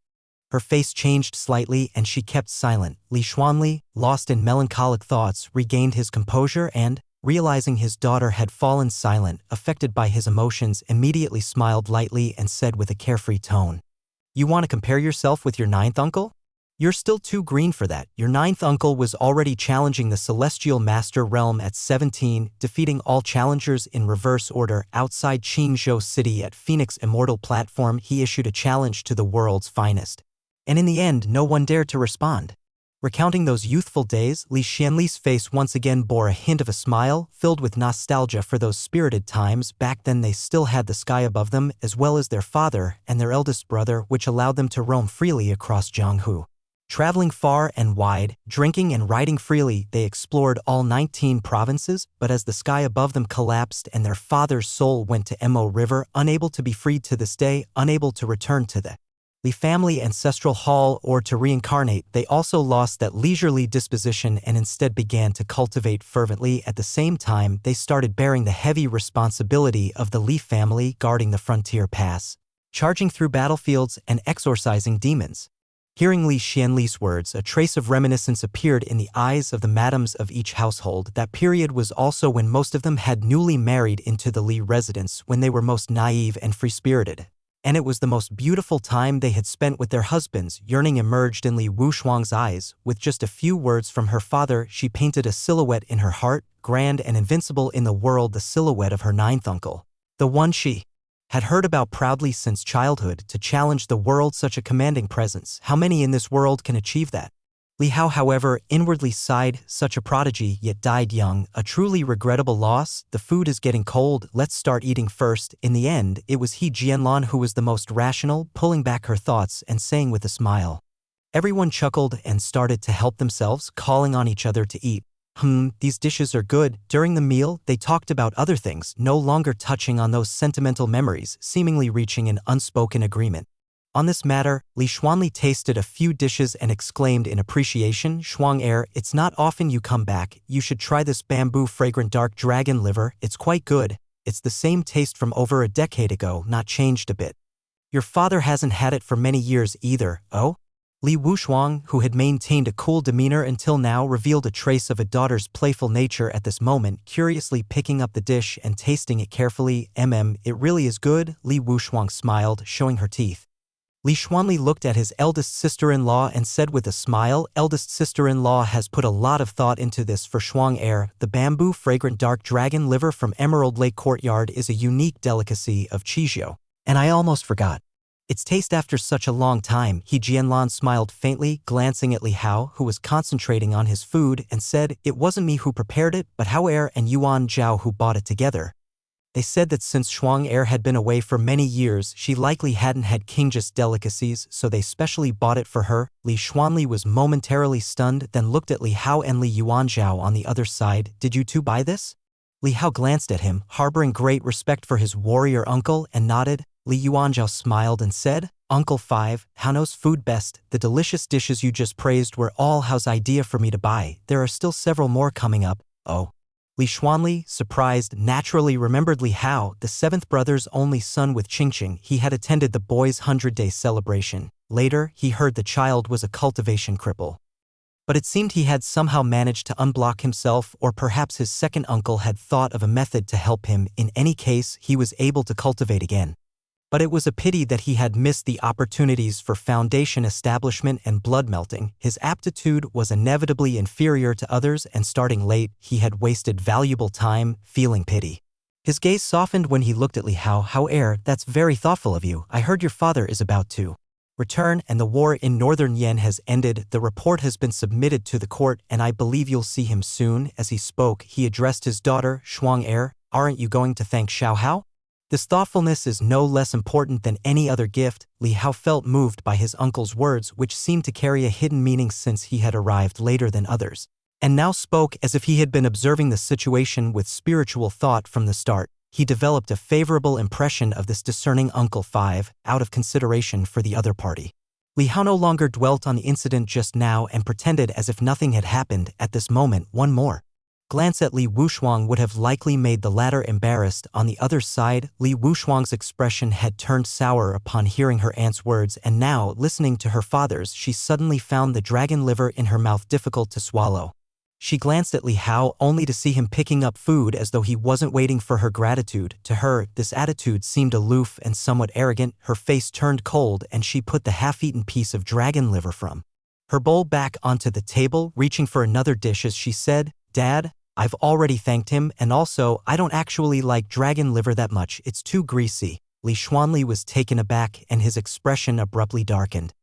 Her face changed slightly and she kept silent. Li Xuanli, lost in melancholic thoughts, regained his composure and, realizing his daughter had fallen silent, affected by his emotions, immediately smiled lightly and said with a carefree tone, "You want to compare yourself with your 9th uncle? You're still too green for that. Your 9th uncle was already challenging the Celestial Master Realm at 17, defeating all challengers in reverse order. Outside Qingzhou City at Phoenix Immortal Platform, he issued a challenge to the world's finest. And in the end, no one dared to respond." Recounting those youthful days, Li Xianli's face once again bore a hint of a smile, filled with nostalgia for those spirited times. Back then they still had the sky above them, as well as their father and their eldest brother, which allowed them to roam freely across Jianghu. Traveling far and wide, drinking and riding freely, they explored all 19 provinces, but as the sky above them collapsed and their father's soul went to Mo River, unable to be freed to this day, unable to return to the Li family ancestral hall or to reincarnate, they also lost that leisurely disposition and instead began to cultivate fervently. At the same time, they started bearing the heavy responsibility of the Li family, guarding the frontier pass, charging through battlefields and exorcising demons. Hearing Li Xianli's words, a trace of reminiscence appeared in the eyes of the madams of each household. That period was also when most of them had newly married into the Li residence, when they were most naive and free-spirited. And it was the most beautiful time they had spent with their husbands. Yearning emerged in Li Wuxuang's eyes. With just a few words from her father, she painted a silhouette in her heart, grand and invincible in the world, the silhouette of her 9th uncle. The one she had heard about proudly since childhood, to challenge the world, such a commanding presence. How many in this world can achieve that? Li Hao, however, inwardly sighed, such a prodigy, yet died young, a truly regrettable loss. The food is getting cold, let's start eating first. In the end, it was he, Jianlan, who was the most rational, pulling back her thoughts and saying with a smile. Everyone chuckled and started to help themselves, calling on each other to eat. These dishes are good. During the meal, they talked about other things, no longer touching on those sentimental memories, seemingly reaching an unspoken agreement. On this matter, Li Xuanli tasted a few dishes and exclaimed in appreciation, "Shuang Air, it's not often you come back. You should try this bamboo fragrant dark dragon liver. It's quite good. It's the same taste from over a decade ago, not changed a bit. Your father hasn't had it for many years either, oh?" Li Wuxuang, who had maintained a cool demeanor until now, revealed a trace of a daughter's playful nature at this moment, curiously picking up the dish and tasting it carefully. It really is good." Li Wuxuang smiled, showing her teeth. Li Xuanli looked at his eldest sister-in-law and said with a smile, "Eldest sister-in-law has put a lot of thought into this for Shuang Air. The bamboo fragrant dark dragon liver from Emerald Lake Courtyard is a unique delicacy of Qizhou, and I almost forgot its taste after such a long time." He Jianlan smiled faintly, glancing at Li Hao, who was concentrating on his food, and said, "It wasn't me who prepared it, but Hao Air and Yuan Zhao who bought it together. They said that since Shuang Air had been away for many years, she likely hadn't had Qingzhou delicacies, so they specially bought it for her." Li Xuanli was momentarily stunned, then looked at Li Hao and Li Yuanzhao on the other side. "Did you two buy this?" Li Hao glanced at him, harboring great respect for his warrior uncle, and nodded. Li Yuanzhao smiled and said, "Uncle 5, Hao knows food best. The delicious dishes you just praised were all Hao's idea for me to buy. There are still several more coming up." "Oh." Li Xuanli, surprised, naturally remembered Li Hao, the 7th brother's only son with Qingqing. He had attended the boy's 100-day celebration. Later, he heard the child was a cultivation cripple. But it seemed he had somehow managed to unblock himself, or perhaps his second uncle had thought of a method to help him. In any case, he was able to cultivate again. But it was a pity that he had missed the opportunities for foundation establishment and blood melting. His aptitude was inevitably inferior to others, and starting late, he had wasted valuable time, feeling pity. His gaze softened when he looked at Li Hao. "Hao Air, that's very thoughtful of you. I heard your father is about to return and the war in northern Yen has ended. The report has been submitted to the court and I believe you'll see him soon. As he spoke, he addressed his daughter, Shuang-er. Aren't you going to thank Xiao Hao? This thoughtfulness is no less important than any other gift. Li Hao felt moved by his uncle's words, which seemed to carry a hidden meaning since he had arrived later than others, and now spoke as if he had been observing the situation with spiritual thought from the start. He developed a favorable impression of this discerning Uncle 5, out of consideration for the other party. Li Hao no longer dwelt on the incident just now and pretended as if nothing had happened. At this moment, one more glance at Li Wushuang would have likely made the latter embarrassed. On the other side, Li Wushuang's expression had turned sour upon hearing her aunt's words, and now, listening to her father's, she suddenly found the dragon liver in her mouth difficult to swallow. She glanced at Li Hao only to see him picking up food as though he wasn't waiting for her gratitude. To her, this attitude seemed aloof and somewhat arrogant. Her face turned cold and she put the half-eaten piece of dragon liver from her bowl back onto the table, reaching for another dish as she said, "Dad, I've already thanked him, and also, I don't actually like dragon liver that much, it's too greasy." Li Xuanli was taken aback and his expression abruptly darkened.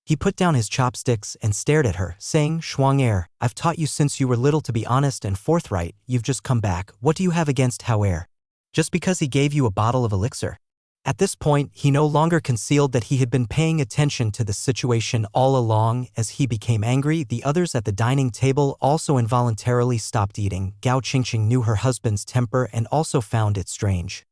He put down his chopsticks and stared at her, saying, "Shuang-er, I've taught you since you were little to be honest and forthright. You've just come back. What do you have against Hao-er? Just because he gave you a bottle of elixir?" At this point, he no longer concealed that he had been paying attention to the situation all along. As he became angry, the others at the dining table also involuntarily stopped eating. Gao Qingqing knew her husband's temper and also found it strange.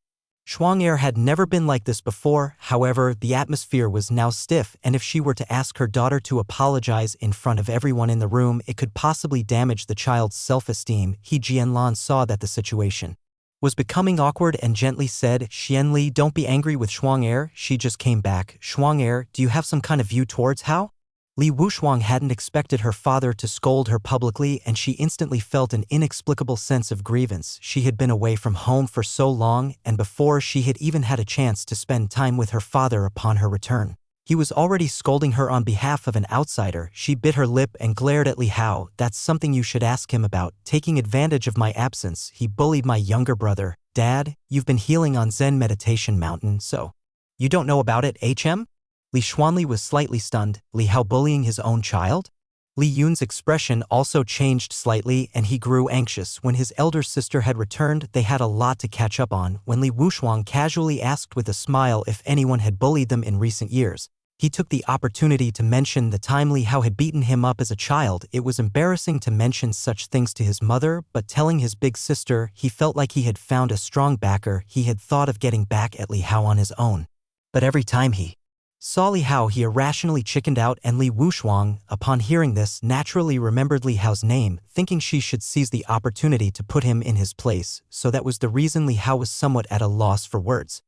Shuang-er had never been like this before. However, the atmosphere was now stiff, and if she were to ask her daughter to apologize in front of everyone in the room, it could possibly damage the child's self-esteem. Jianlan saw that the situation was becoming awkward and gently said, "Xianli, don't be angry with Shuang-er. She just came back. Shuang-er, do you have some kind of view towards Hao?" Li Wushuang hadn't expected her father to scold her publicly, and she instantly felt an inexplicable sense of grievance. She had been away from home for so long, and before she had even had a chance to spend time with her father upon her return, he was already scolding her on behalf of an outsider. She bit her lip and glared at Li Hao. "That's something you should ask him about. Taking advantage of my absence, he bullied my younger brother. Dad, you've been healing on Zen Meditation Mountain, so you don't know about it, HM?" Li Xuanli was slightly stunned. Li Hao bullying his own child? Li Yun's expression also changed slightly and he grew anxious. When his elder sister had returned, they had a lot to catch up on. When Li Wushuang casually asked with a smile if anyone had bullied them in recent years, he took the opportunity to mention the time Li Hao had beaten him up as a child. It was embarrassing to mention such things to his mother, but telling his big sister, he felt like he had found a strong backer. He had thought of getting back at Li Hao on his own, but every time he saw Li Hao, he irrationally chickened out, and Li Wushuang, upon hearing this, naturally remembered Li Hao's name, thinking she should seize the opportunity to put him in his place. So that was the reason Li Hao was somewhat at a loss for words.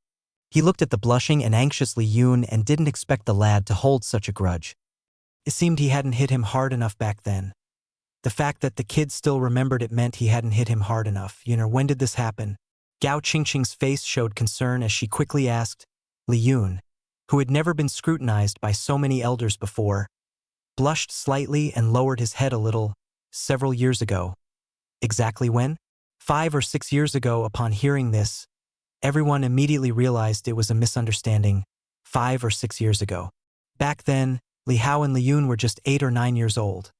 He looked at the blushing and anxious Li Yun and didn't expect the lad to hold such a grudge. It seemed he hadn't hit him hard enough back then. The fact that the kid still remembered it meant he hadn't hit him hard enough. When did this happen? Gao Qingqing's face showed concern as she quickly asked. Li Yun, who had never been scrutinized by so many elders before, blushed slightly and lowered his head a little. "Several years ago." "Exactly when?" 5 or 6 years ago. Upon hearing this, everyone immediately realized it was a misunderstanding. 5 or 6 years ago. Back then, Li Hao and Li Yun were just 8 or 9 years old.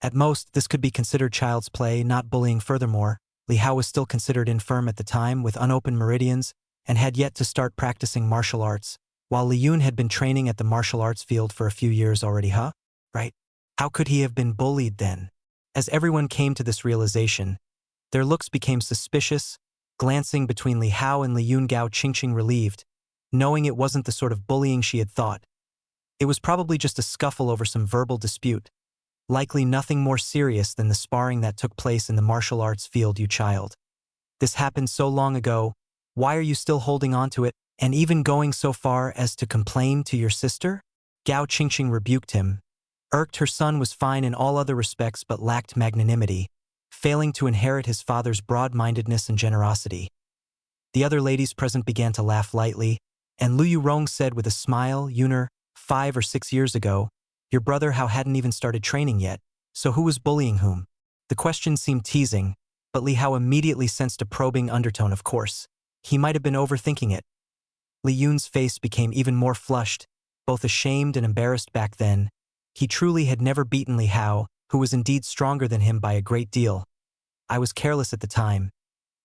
At most, this could be considered child's play, not bullying. Furthermore, Li Hao was still considered infirm at the time, with unopened meridians, and had yet to start practicing martial arts, while Li Yun had been training at the martial arts field for a few years already. Right? How could he have been bullied then? As everyone came to this realization, their looks became suspicious. Glancing between Li Hao and Li Yun, Gao Qingqing relieved, knowing it wasn't the sort of bullying she had thought. It was probably just a scuffle over some verbal dispute, likely nothing more serious than the sparring that took place in the martial arts field. "You child. This happened so long ago. Why are you still holding on to it, and even going so far as to complain to your sister?" Gao Qingqing rebuked him. Irked, her son was fine in all other respects but lacked magnanimity, failing to inherit his father's broad-mindedness and generosity. The other ladies present began to laugh lightly, and Lu Yurong said with a smile, "Yuner, 5 or 6 years ago, your brother Hao hadn't even started training yet, so who was bullying whom?" The question seemed teasing, but Li Hao immediately sensed a probing undertone. Of course, he might have been overthinking it. Li Yun's face became even more flushed, both ashamed and embarrassed back then. He truly had never beaten Li Hao, who was indeed stronger than him by a great deal. I was careless at the time.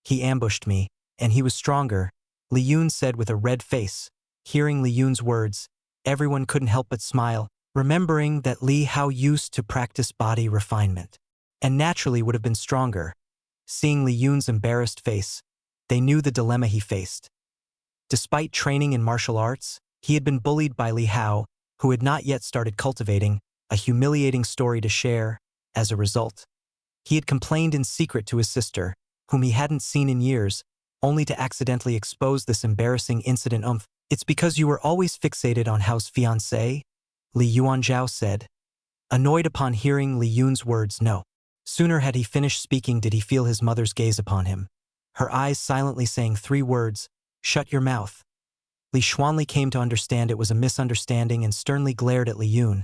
He ambushed me, and he was stronger, Li Yun said with a red face. Hearing Li Yun's words, everyone couldn't help but smile, remembering that Li Hao used to practice body refinement, and naturally would have been stronger. Seeing Li Yun's embarrassed face, they knew the dilemma he faced. Despite training in martial arts, he had been bullied by Li Hao, who had not yet started cultivating, a humiliating story to share. As a result, he had complained in secret to his sister, whom he hadn't seen in years, only to accidentally expose this embarrassing incident. It's because you were always fixated on Hao's fiancé, Li Yuanzhao said. Annoyed upon hearing Li Yun's words, no sooner had he finished speaking did he feel his mother's gaze upon him, her eyes silently saying 3 words, "Shut your mouth." Li Xuanli came to understand it was a misunderstanding and sternly glared at Li Yun,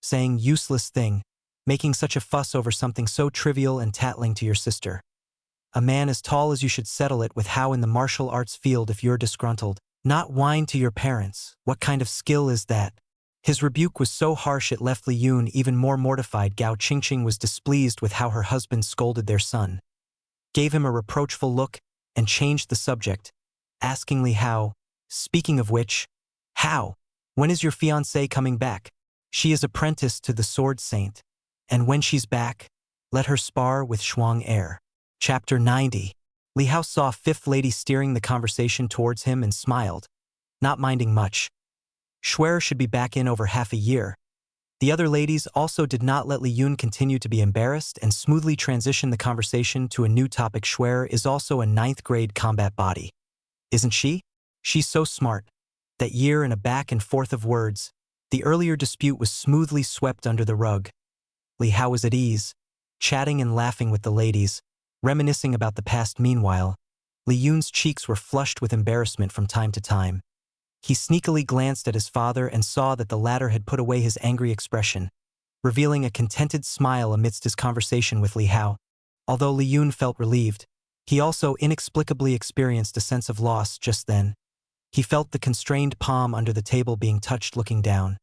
saying, "Useless thing, making such a fuss over something so trivial and tattling to your sister. A man as tall as you should settle it with Hao in the martial arts field if you're disgruntled, not whine to your parents. What kind of skill is that?" His rebuke was so harsh it left Li Yun even more mortified. Gao Qingqing was displeased with how her husband scolded their son, gave him a reproachful look, and changed the subject, asking Li Hao, "Speaking of which, Hao, when is your fiancée coming back? She is apprenticed to the Sword Saint, and when she's back, let her spar with Shuang Heir." Chapter 90. Li Hao saw Fifth Lady steering the conversation towards him and smiled, not minding much. Shuer should be back in over half a year. The other ladies also did not let Li Yun continue to be embarrassed and smoothly transition the conversation to a new topic. Shuer is also a 9th grade combat body. Isn't she? She's so smart. That year and a back and forth of words, the earlier dispute was smoothly swept under the rug. Li Hao was at ease, chatting and laughing with the ladies, reminiscing about the past. Meanwhile, Li Yun's cheeks were flushed with embarrassment from time to time. He sneakily glanced at his father and saw that the latter had put away his angry expression, revealing a contented smile amidst his conversation with Li Hao. Although Li Yun felt relieved, he also inexplicably experienced a sense of loss just then. He felt the constrained palm under the table being touched. Looking down,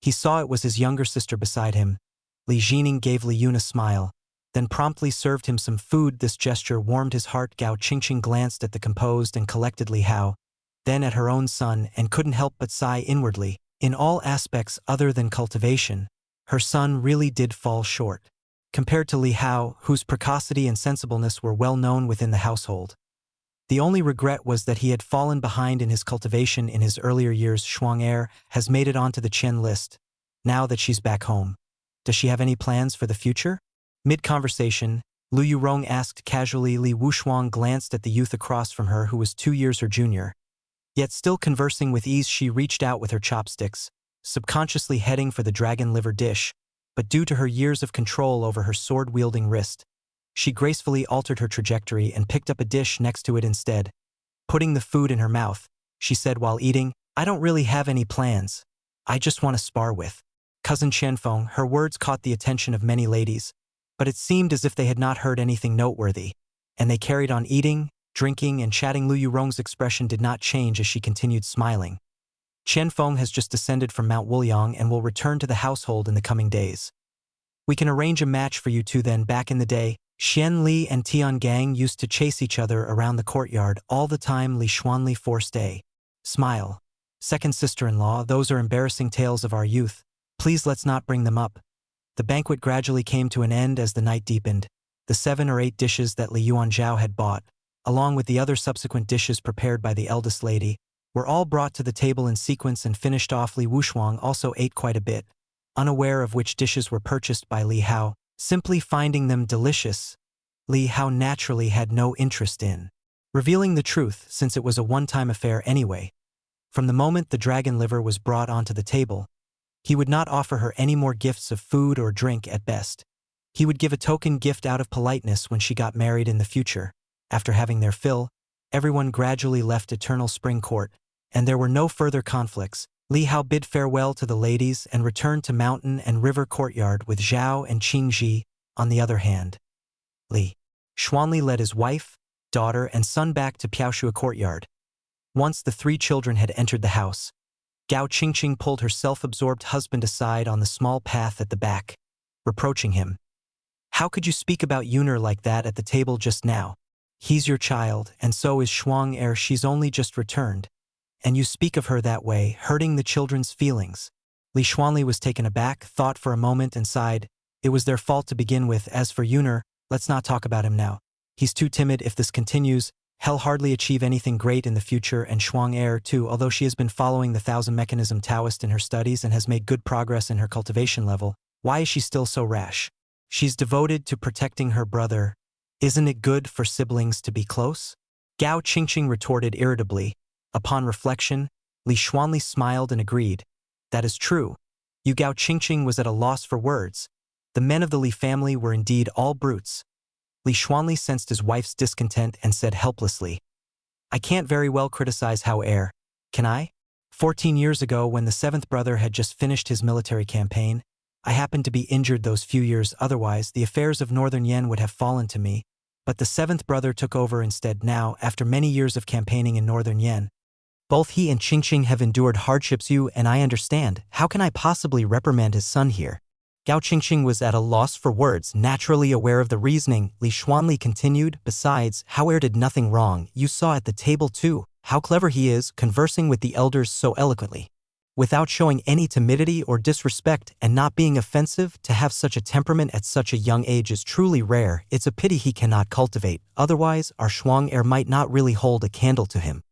he saw it was his younger sister beside him. Li Jining gave Li Yun a smile, then promptly served him some food. This gesture warmed his heart. Gao Qingqing glanced at the composed and collected Li Hao, then at her own son, and couldn't help but sigh inwardly. In all aspects other than cultivation, her son really did fall short, compared to Li Hao, whose precocity and sensibleness were well known within the household. The only regret was that he had fallen behind in his cultivation in his earlier years. Shuang Heir has made it onto the Qian list. Now that she's back home, does she have any plans for the future? Mid-conversation, Lu Yurong asked casually. Li Wushuang glanced at the youth across from her who was 2 years her junior. Yet still conversing with ease, she reached out with her chopsticks, subconsciously heading for the dragon liver dish, but due to her years of control over her sword-wielding wrist, she gracefully altered her trajectory and picked up a dish next to it instead. Putting the food in her mouth, she said while eating, "I don't really have any plans. I just want to spar with Cousin Qianfeng." Her words caught the attention of many ladies, but it seemed as if they had not heard anything noteworthy, and they carried on eating, drinking, and chatting. Lu Yurong's expression did not change as she continued smiling. "Qianfeng has just descended from Mount Wuliang and will return to the household in the coming days. We can arrange a match for you two then." Back in the day, Xian Li and Tian Gang used to chase each other around the courtyard all the time. Li Xuanli forced a smile. "Second sister-in-law, those are embarrassing tales of our youth. Please let's not bring them up." The banquet gradually came to an end as the night deepened. The 7 or 8 dishes that Li Yuanzhao had bought, along with the other subsequent dishes prepared by the eldest lady, were all brought to the table in sequence and finished off. Li Wushuang also ate quite a bit, unaware of which dishes were purchased by Li Hao, simply finding them delicious. Li Hao naturally had no interest in revealing the truth, since it was a one-time affair anyway. From the moment the dragon liver was brought onto the table, he would not offer her any more gifts of food or drink. At best, he would give a token gift out of politeness when she got married in the future. After having their fill, everyone gradually left Eternal Spring Court, and there were no further conflicts. Li Hao bid farewell to the ladies and returned to Mountain and River Courtyard with Zhao and Qingji. On the other hand, Li Xuanli led his wife, daughter, and son back to Piaoshua Courtyard. Once the 3 children had entered the house, Gao Qingqing pulled her self-absorbed husband aside on the small path at the back, reproaching him. How could you speak about Yuner like that at the table just now? He's your child, and so is Shuang Er. She's only just returned. And you speak of her that way, hurting the children's feelings. Li Xuanli was taken aback, thought for a moment, and sighed. It was their fault to begin with. As for Yuner, let's not talk about him now. He's too timid. If this continues, he'll hardly achieve anything great in the future. And Shuang Er, too, although she has been following the Thousand Mechanism Taoist in her studies and has made good progress in her cultivation level, why is she still so rash? She's devoted to protecting her brother. Isn't it good for siblings to be close? Gao Qingqing retorted irritably. Upon reflection, Li Xuanli smiled and agreed. That is true. Yu Gao Qingqing was at a loss for words. The men of the Li family were indeed all brutes. Li Xuanli sensed his wife's discontent and said helplessly, I can't very well criticize Hao Er, can I? 14 years ago, when the seventh brother had just finished his military campaign, I happened to be injured those few years. Otherwise, the affairs of Northern Yen would have fallen to me, but the seventh brother took over instead now, after many years of campaigning in Northern Yen. Both he and Qingqing have endured hardships, you and I understand. How can I possibly reprimand his son here? Gao Qingqing was at a loss for words, naturally aware of the reasoning. Li Xuanli continued, besides, Hao Er did nothing wrong. You saw at the table too, how clever he is, conversing with the elders so eloquently. Without showing any timidity or disrespect and not being offensive. To have such a temperament at such a young age is truly rare. It's a pity he cannot cultivate, otherwise our Shuang Er might not really hold a candle to him.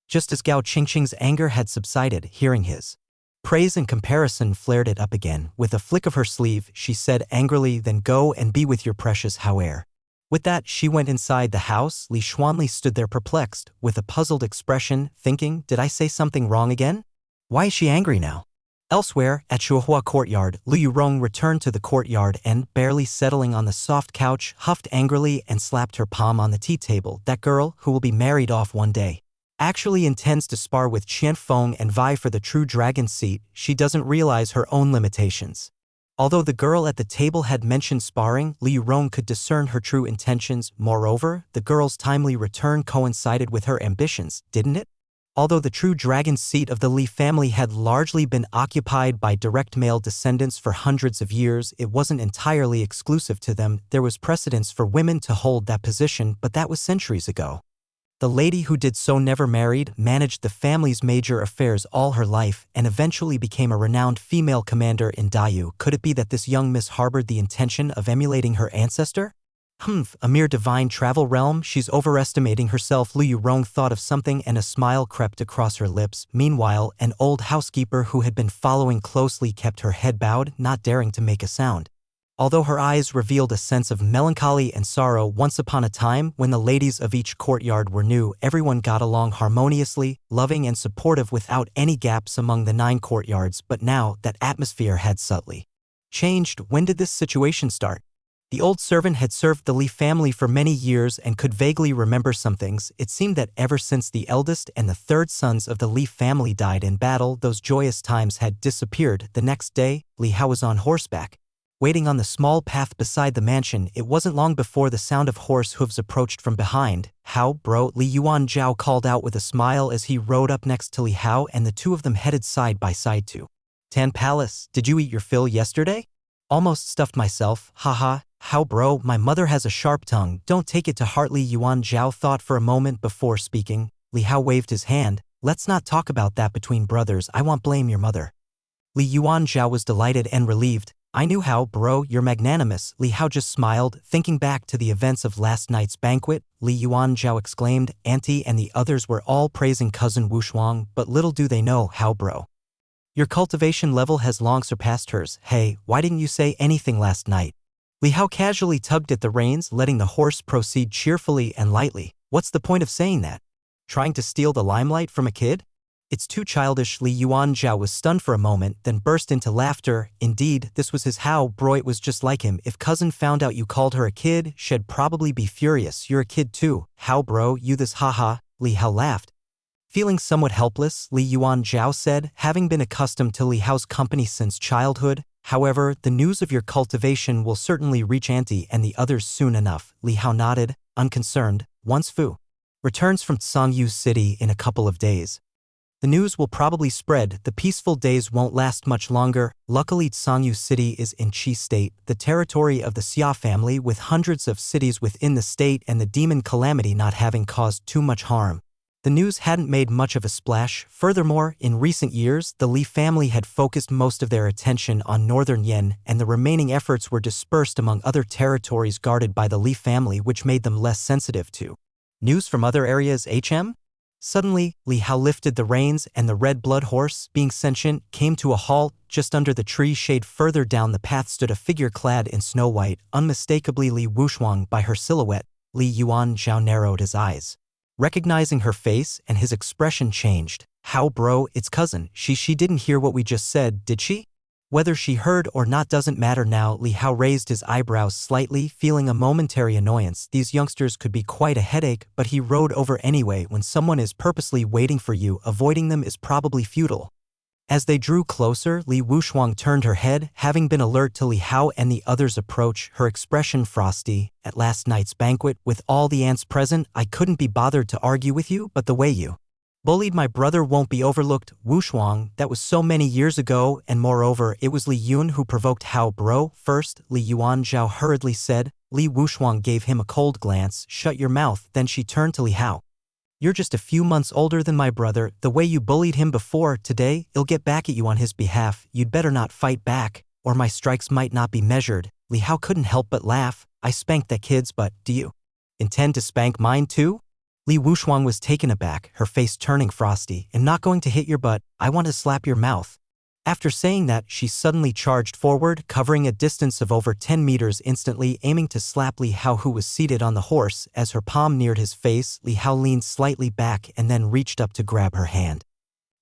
Just as Gao Qingqing's anger had subsided, hearing his praise and comparison flared it up again. With a flick of her sleeve, she said angrily, then go and be with your precious Hao Er. With that, she went inside the house. Li Xuanli stood there perplexed, with a puzzled expression, thinking, did I say something wrong again? Why is she angry now? Elsewhere, at Shuohua courtyard, Lu Yurong returned to the courtyard and, barely settling on the soft couch, huffed angrily and slapped her palm on the tea table. That girl, who will be married off one day, actually intends to spar with Qian Feng and vie for the true dragon seat. She doesn't realize her own limitations. Although the girl at the table had mentioned sparring, Li Yurong could discern her true intentions. Moreover, the girl's timely return coincided with her ambitions, didn't it? Although the true dragon seat of the Li family had largely been occupied by direct male descendants for hundreds of years, it wasn't entirely exclusive to them. There was precedence for women to hold that position, but that was centuries ago. The lady who did so never married, managed the family's major affairs all her life, and eventually became a renowned female commander in Dayu. Could it be that this young miss harbored the intention of emulating her ancestor? A mere divine travel realm? She's overestimating herself. Lu Yurong thought of something and a smile crept across her lips. Meanwhile, an old housekeeper who had been following closely kept her head bowed, not daring to make a sound. Although her eyes revealed a sense of melancholy and sorrow. Once upon a time, when the ladies of each courtyard were new, everyone got along harmoniously, loving and supportive without any gaps among the 9 courtyards. But now, that atmosphere had subtly changed. When did this situation start? The old servant had served the Li family for many years and could vaguely remember some things. It seemed that ever since the eldest and the third sons of the Li family died in battle, those joyous times had disappeared. The next day, Li Hao was on horseback, waiting on the small path beside the mansion. It wasn't long before the sound of horse hooves approached from behind. Hao, bro, Li Yuan Zhao called out with a smile as he rode up next to Li Hao, and the two of them headed side by side to Tan Palace. Did you eat your fill yesterday? Almost stuffed myself, haha. How bro, my mother has a sharp tongue, don't take it to heart. Li Yuan Zhao thought for a moment before speaking. Li Hao waved his hand. Let's not talk about that between brothers. I won't blame your mother. Li Yuan Zhao was delighted and relieved. I knew how, bro, you're magnanimous. Li Hao just smiled, thinking back to the events of last night's banquet. Li Yuan Zhao exclaimed. Auntie and the others were all praising cousin Wu Shuang, but little do they know how, bro, your cultivation level has long surpassed hers. Hey, why didn't you say anything last night? Li Hao casually tugged at the reins, letting the horse proceed cheerfully and lightly. What's the point of saying that? Trying to steal the limelight from a kid? It's too childish. Li Yuan Zhao was stunned for a moment, then burst into laughter. Indeed, this was his Hao, bro, it was just like him. If cousin found out you called her a kid, she'd probably be furious. You're a kid too. How, bro, you this haha. Li Hao laughed. Feeling somewhat helpless, Li Yuan Zhao said, having been accustomed to Li Hao's company since childhood. However, the news of your cultivation will certainly reach Auntie and the others soon enough. Li Hao nodded, unconcerned. Once Fu returns from Tsangyu City in a couple of days, The news will probably spread, the peaceful days won't last much longer. Luckily Sangyu City is in Qi State, the territory of the Xia family with hundreds of cities within the state and the demon calamity not having caused too much harm. The news hadn't made much of a splash. Furthermore, in recent years, the Li family had focused most of their attention on northern Yen, and the remaining efforts were dispersed among other territories guarded by the Li family, which made them less sensitive to news from other areas. Suddenly, Li Hao lifted the reins and the red blood horse, being sentient, came to a halt. Just under the tree shade further down the path stood a figure clad in snow white, unmistakably Li Wushuang by her silhouette. Li Yuan Zhao narrowed his eyes, recognizing her face, and his expression changed. How, bro, it's cousin. She didn't hear what we just said, did she? Whether she heard or not doesn't matter now. Li Hao raised his eyebrows slightly, feeling a momentary annoyance. These youngsters could be quite a headache, but he rode over anyway. When someone is purposely waiting for you, avoiding them is probably futile. As they drew closer, Li Wushuang turned her head, having been alert to Li Hao and the others' approach, her expression frosty. At last night's banquet, with all the ants present, I couldn't be bothered to argue with you, but the way you bullied my brother won't be overlooked. Wushuang, that was so many years ago, and moreover, it was Li Yun who provoked Hao, bro. First, Li Yuan Zhao hurriedly said. Li Wushuang gave him a cold glance. Shut your mouth. Then she turned to Li Hao. You're just a few months older than my brother. The way you bullied him before, today, he'll get back at you on his behalf. You'd better not fight back, or my strikes might not be measured. Li Hao couldn't help but laugh. I spanked that kid's butt. Do you intend to spank mine too? Li Wushuang was taken aback, her face turning frosty. I'm not going to hit your butt. I want to slap your mouth. After saying that, she suddenly charged forward, covering a distance of over 10 meters instantly, aiming to slap Li Hao, who was seated on the horse. As her palm neared his face, Li Hao leaned slightly back and then reached up to grab her hand.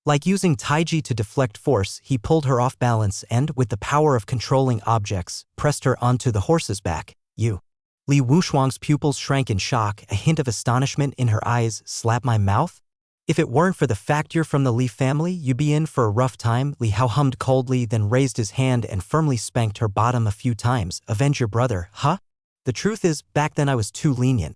Like using taiji to deflect force, he pulled her off balance and, with the power of controlling objects, pressed her onto the horse's back. You. Li Wushuang's pupils shrank in shock, a hint of astonishment in her eyes. Slap my mouth? If it weren't for the fact you're from the Li family, you'd be in for a rough time. Li Hao hummed coldly, then raised his hand and firmly spanked her bottom a few times. Avenge your brother, huh? The truth is, back then I was too lenient.